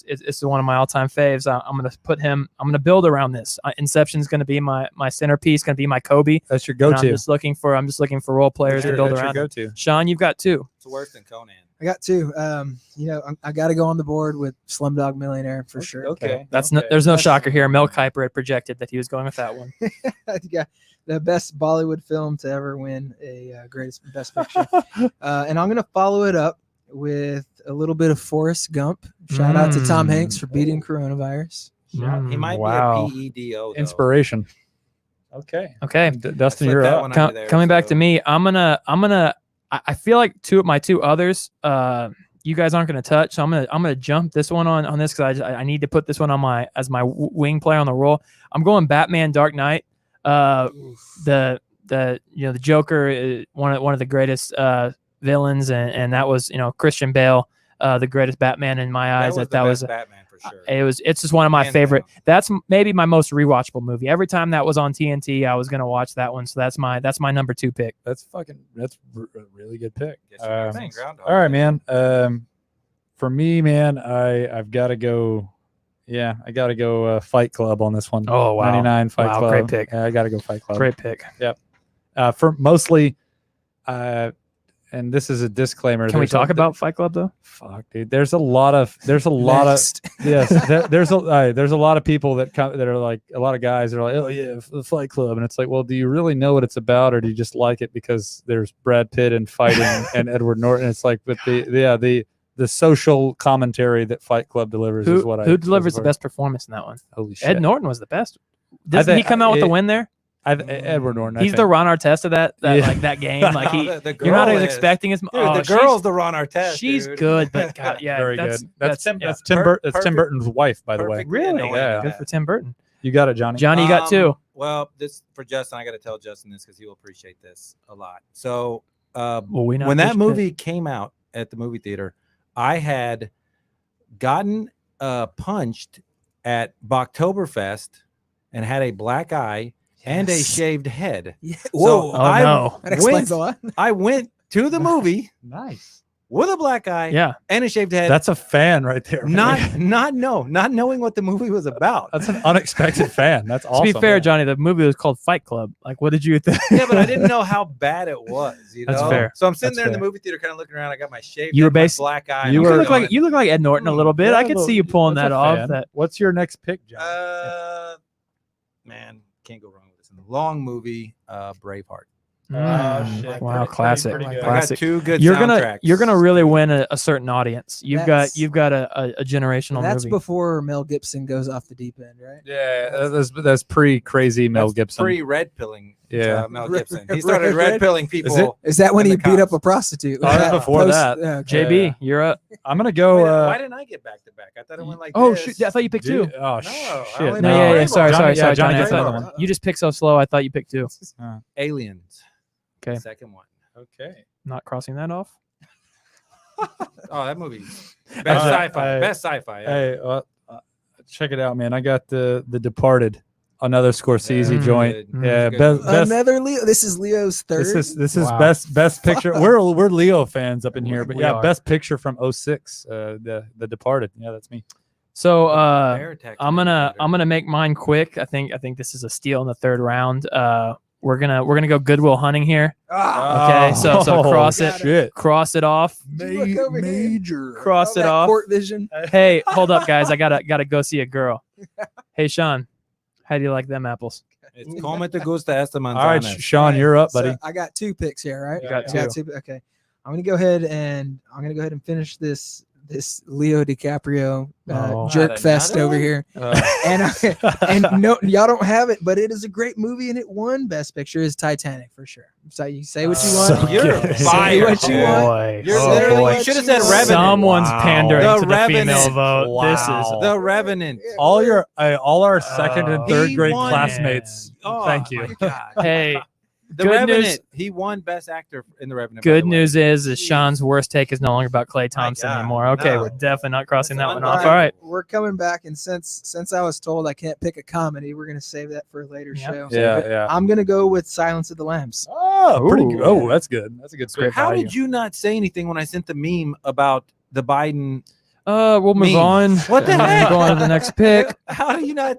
It's one of my all-time faves. I'm gonna put him. I'm gonna build around this. Inception's gonna be my centerpiece. Gonna be my Kobe. That's your And I'm go-to. just looking for role players to build That's around. your It. go-to. Sean, you've got 2. It's worse than Conan. I got 2. I got to go on the board with Slumdog Millionaire for sure. Okay. There's no That's- shocker here. Mel Kiper had projected that he was going with that one. Yeah, the best Bollywood film to ever win a greatest best picture. And I'm gonna follow it up with a little bit of Forrest Gump. Shout out to Tom Mm. Hanks for beating coronavirus. He Mm, might wow. be a PEDO. though. Inspiration. Okay. Okay. Dustin, Flip you're that up. one under there, Coming back so- to me, I'm gonna. I feel like my 2 others. You guys aren't gonna touch, so I'm gonna jump this one on this because I need to put this one on my wing player on the roll. I'm going Batman Dark Knight. The Joker, one of the greatest villains, and that was Christian Bale. the greatest Batman in my eyes. That That was was Batman for sure. it's just one of my Hands favorite. down. That's maybe my most rewatchable movie. Every time that was on TNT, I was gonna watch that one. So that's my number 2 pick. That's a really good pick. Yes, you're saying Groundhog All right, Day. man. For me, man, I've got to go. Yeah, I got to go Fight Club on this one. Oh, wow. 99 Fight Wow, Club. great pick. Yeah, I got to go Fight Club. Great pick. For mostly, and this is a disclaimer. Can we there's talk about Fight Club though? Fuck, dude. There's a lot of Next. yes. There's a lot of people that are like a lot of guys that are like, oh yeah, the Fight Club, and it's like, well, do you really know what it's about, or do you just like it because there's Brad Pitt and fighting and Edward Norton? It's like, but the social commentary that Fight Club delivers is what Who delivers the best performance in that one? Holy shit, Ed Norton was the best. Doesn't he think- come out with the win there? Edward Norton. I He's think. the Ron Artest of that Yeah. like that game. Like he, The you're not girl as is. expecting his. Dude, oh, the she's- girl's the Ron Artest. She's dude. good, but God, yeah, very that's, good. That's Tim. yeah. That's Tim. That's Tim Perfect- Burton's wife, by the way. perfect really knowing Yeah. good that. for Tim Burton. You got it, Johnny. Johnny, you got 2. Well, this for Justin, I got to tell Justin this because he will appreciate this a lot. So, Well, we not when that push pick. movie came out at the movie theater, I had gotten punched at Boktoberfest and had a black eye and a Yes. shaved head. Yeah. So Oh, no. That explains went, a lot. I went to the movie Nice. with a black eye Yeah. and a shaved head. That's a fan right there. man. not knowing what the movie was about. That's an unexpected fan. That's awesome. To be fair, man. Johnny, the movie was called Fight Club. Like, what did you think? Yeah, but I didn't know how bad it was. You know, That's fair. So I'm sitting That's there in the fair. movie theater, kind of looking around. I got my shaved You were head, my basi- black eye. you and were- I'm look going, like you look like Ed Norton a little bit. Yeah, I could well, see you pulling that's that a off. fan. That What's your next pick, John? man, can't go wrong with this. Long movie, Braveheart. shit. Wow, Pretty classic. good. I got Classic. two good You're soundtracks. gonna really win a certain audience. You've That's- got a generational That's movie. before Mel Gibson goes off the deep end, right? Yeah, that's pre crazy Mel That's Gibson. Pre-red pilling. Yeah. Mel Red- Gibson. He red- started red- red pilling people. Is that when And he the beat up cops. a prostitute? Oh, that's before that. Okay. JB, Yeah. you're up. I'm gonna go. Why didn't I get back to back? I thought it went like Oh this. shoot! I thought you picked do- two. Oh I shit! only No, know yeah, Braveheart. sorry, Johnny- sorry. Johnny I gets thought- another one. You just picked so slow. I thought you picked two. Aliens. Okay. Second one. Okay. Not crossing that off. Oh, that movie. Best Uh, sci-fi. I- Best sci-fi. Hey, check it out, man. I got the Departed, another Scorsese Mm. joint. Good. Yeah, Good best, movie. best. Another Leo. This is Leo's third. This is Wow. best picture. We're Leo fans up in here, but We yeah, are. best picture from 06, the Departed. Yeah, that's me. So Bear Attack I'm made it gonna better. make mine quick. I think this is a steal in the third round. We're gonna go Goodwill Hunting here. Okay, so cross it. Shit. Cross it off. you look over here? Major. Cross Oh, it that off. Court vision. Hey, hold up, guys. I gotta go see a girl. Hey, Sean, how do you like them apples? It's Como te gusta esta manzana. All right, Sean, you're up, So buddy. I got two picks here, right? You got I got two. Okay, I'm gonna go ahead and finish this Leo DiCaprio Oh. jerk Another fest over one? here. And no, y'all don't have it, but it is a great movie, and it won Best Picture. Is Titanic for sure. So you say what you want. So You're good. Say fire, what you dude. want. Boy. You're Oh, literally. boy. You should have said Revenant. Someone's Wow. pandering The to the female Revenant. vote. This is Wow. The Revenant. All our second and Oh, third he grade won. classmates. Oh, Thank you. my God. hey. The Good Revenant. news- He won Best Actor in The Revenant. by Good the way. news is Jeez. Sean's worst take is no longer about Clay Thompson God, anymore. Okay, no. we're definitely not crossing That's that one un- off. All right. We're coming back, and since I was told I can't pick a comedy, we're gonna save that for a later Yep. show. Yeah. I'm gonna go with Silence of the Lambs. Oh, pretty Ooh. good. Oh, that's good. That's a good great pick. How value. did you not say anything when I sent the meme about the Biden? We'll move Meme. on. What the And heck? Go on to the next pick. How do you not?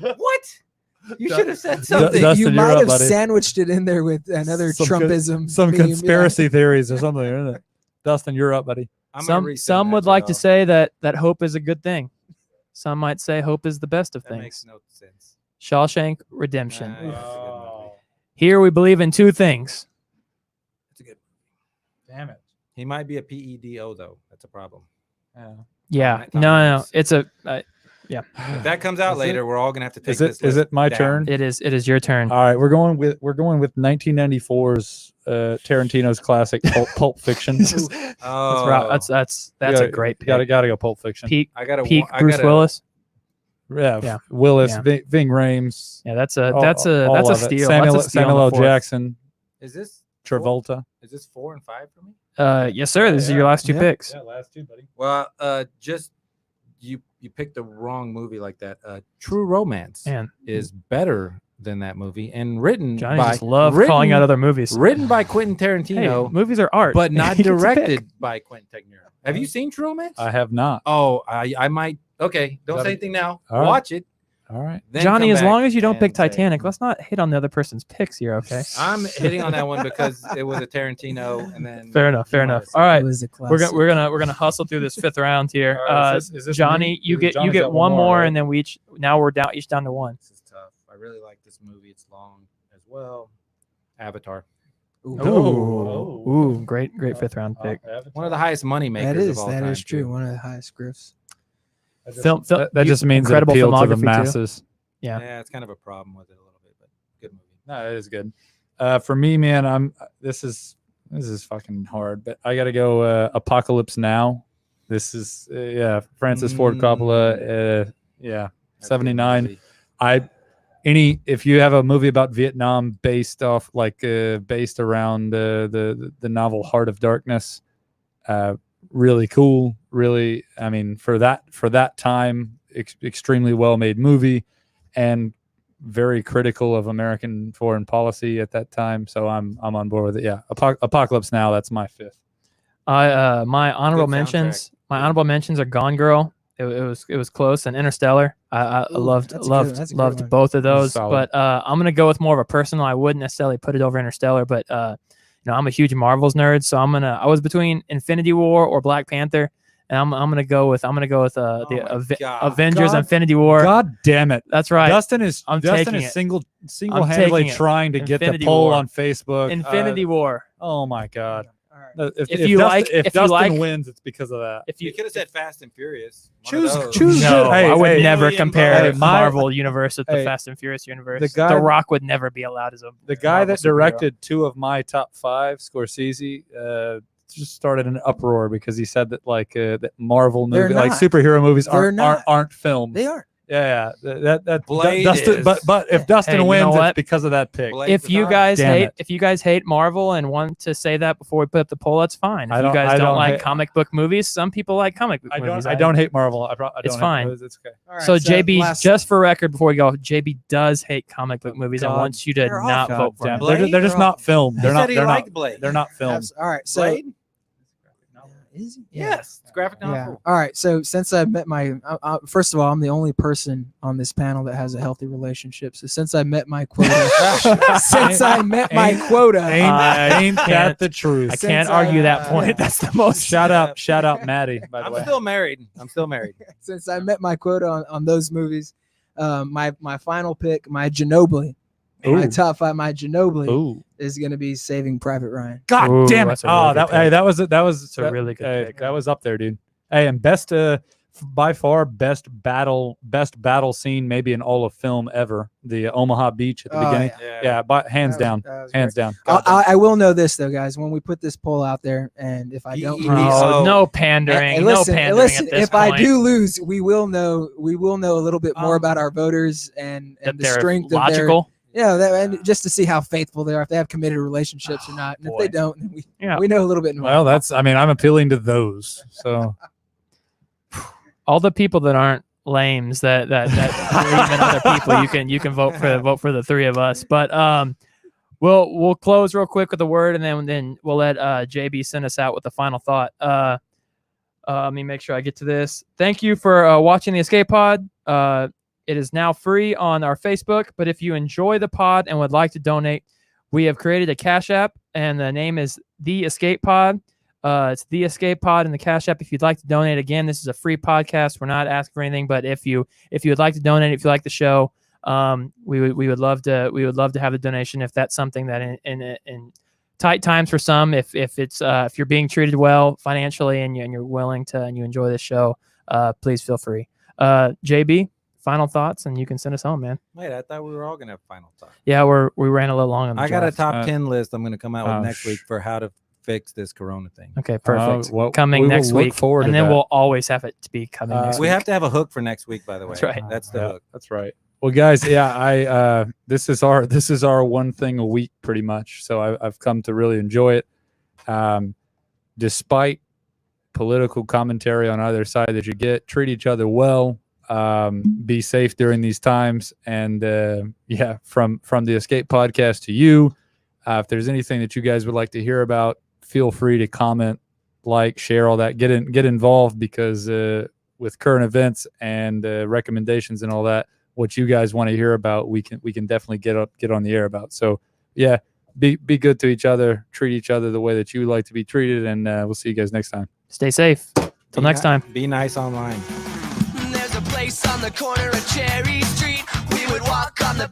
What? You Du- should have said du- something. Dustin, You you're might up, have buddy. sandwiched it in there with another Some Trumpism. Some meme, yeah. conspiracy theories or something, isn't it? Dustin, you're up, buddy. I'm gonna Some resend that would like to y'all. say that hope is a good thing. Some might say hope is the best of that makes things. no sense. Shawshank Redemption. Yeah, it's a good movie. Here we believe in two things. It's a good. Damn it. He might be a PEDO though. That's a problem. Yeah. Night No. Times. It's a. If that comes out Is later, we're all gonna have to take Is this. it is list it my down. turn? It is your turn. All right, we're going with 1994's Tarantino's classic Pulp Fiction. Oh, That's gotta- a great pick. Gotta go Pulp Fiction. Peak I got Bruce Willis. Yeah, Yeah. Willis, Yeah. Ving Rhames. Yeah, that's a all- that's a all that's a of it. steal. Samuel, That's a steal Samuel on L. the fourth. Jackson, Is this Travolta. Is this 4 and 5 for me? Yes, sir. This is your last two Yeah. picks. last two, buddy. Well, just you picked the wrong movie like that. True Romance Man, is better than that movie and written Johnny by just love written, calling out other movies. written by Quentin Hey, Tarantino, movies are art, but not You get to pick. directed by Quentin Tarantino. Have you seen True Romance? I have not. Oh, I might. Okay, don't Gotta- say anything now. All right. Watch it. All right. Then Johnny, come as long back as you don't pick and say- Titanic, let's not hit on the other person's picks here, okay? I'm hitting on that one because it was a Tarantino, and then Fair enough. Fair you enough. wanna All say- right, It was a we're classic. we're gonna hustle through this fifth round here. All right, is this Johnny, me? you get Johnny's got one more, right? and then we each we're down each down to one. This is tough. I really like this movie. It's long as well. Avatar, Ooh, great fifth round pick. one of the highest money makers That of is all time. true. too. One of the highest grifts. Film, That just means it incredible appealed to the filmography, too. masses. Yeah. Yeah, it's kind of a problem with it a little bit, but good movie. No, it is good. For me, man, this is fucking hard, but I got to go Apocalypse Now. This is Francis Ford Coppola. Yeah, That's a good 79. movie. If you have a movie about Vietnam based around the novel Heart of Darkness, really cool. Really, I mean, for that time, extremely well made movie, and very critical of American foreign policy at that time. So I'm on board with it. Yeah, Apocalypse Now. That's my fifth. My honorable Good soundtrack. mentions. My honorable mentions are Gone Girl. It was close, and Interstellar. I Ooh, loved that's a good- that's a good one. both of those. Solid. But I'm gonna go with more of a personal. I wouldn't necessarily put it over Interstellar, but I'm a huge Marvels nerd, so I was between Infinity War or Black Panther, and I'm gonna go with my the God. Avengers God- Infinity War. God damn it. That's right. Dustin is I'm Dustin taking is it. single-handedly taking it. trying to get the Infinity poll War. on Facebook. Infinity War. Oh my God. All right. If you Dustin, like- if if you Dustin like- wins, it's because of that. If You you could have said Fast and Furious. One of Choose- those. choose- no, Hey, I would hey, never Alien compare Hey, the my- Marvel universe with the hey, Fast and Furious universe. the guy The that- Rock would never be allowed as a The guy Marvel that superhero. directed 2 of my top 5, Scorsese, just started an uproar because he said that that Marvel They're movie, like not. superhero movies, They're aren't not. aren't filmed. They are. Yeah, that Blade Dustin, is. but if Hey, Dustin you know wins, it's what? because of that pick. Blade- If you guys Damn hate it. if you guys hate Marvel and want to say that before we put up the poll, that's fine. If I you don't- guys I don't don't like hate- comic book movies, some people like comic book movies. I don't hate Marvel. I don't It's hate fine. those. It's okay. All right, So JB, last- just for record, before we go, JB does hate comic book movies and God, wants you to they're not God vote for damn. him. They're Blade? just not filmed. He They're said not. he They're liked not. Blade. They're not filmed. All right. So Blade? is he? Yes. It's graphic Yeah. novel. All right. So since I met my, first of all, I'm the only person on this panel that has a healthy relationship. So since I met my quota, since I met my Ain't- quota, Ain't that can't- the truth? I Since can't I- argue that yeah. point. That's the most. Shout out, Maddie. By the I'm way, still married. since I met my quota on those movies, my final pick, my Ginobili, my Ooh. top 5, my Ginobili Ooh. is going to be Saving Private Ryan. God Ooh, damn it! that's a really good pick. That was It's a really good hey, pick. that was up there, dude. Hey, and best by far best battle scene maybe in all of film ever. The Omaha Beach at the Oh, beginning. Yeah, but hands That down, was- that was hands great. down. I will know this though, guys. When we put this poll out there, and if I don't He- lose, Oh, Oh. no pandering. and No listen, pandering listen, at this if point. I do lose, we will know a little bit more about our voters and that the they're strength of their, logical. and just to see how faithful they are, if they have committed relationships or not. And if boy. they don't, then Yeah. we know a little bit more. Well, I'm appealing to those. So All the people that aren't lames that or even other people, you can vote for the 3 of us. But we'll close real quick with a word, and then we'll let JB send us out with the final thought. Let me make sure I get to this. Thank you for watching the Escape Pod. It is now free on our Facebook, but if you enjoy the pod and would like to donate, we have created a Cash App, and the name is The Escape Pod. It's The Escape Pod in the Cash App. If you'd like to donate, again, this is a free podcast. We're not asking for anything, but if you would like to donate, if you like the show, we would love to have a donation if that's something that in tight times for some, if you're being treated well financially and you're willing to and you enjoy this show, please feel free. JB, final thoughts, and you can send us home, man. Wait, I thought we were all gonna have final thoughts. Yeah, we ran a little long on the I got a draft. top 10 list. I'm gonna come out with oh, next week for how to fix this Corona thing. Okay, perfect. well, Coming we will next look week, forward and to then that. we'll always have it to be coming next We week. have to have a hook for next week, by the way. That's right. That's the Yeah, hook. that's right. Well, guys, yeah, this is our one thing a week pretty much. So I've come to really enjoy it. Despite political commentary on either side that you get, treat each other well. Be safe during these times. And yeah, from the Escape Podcast to you, if there's anything that you guys would like to hear about, feel free to comment, like, share, all that. Get involved, because with current events and recommendations and all that, what you guys want to hear about, we can definitely get on the air about. So yeah, be good to each other, treat each other the way that you like to be treated, and we'll see you guys next time. Stay safe. Till next time. Be nice online. There's a place on the corner of Cherry Street. We would walk on the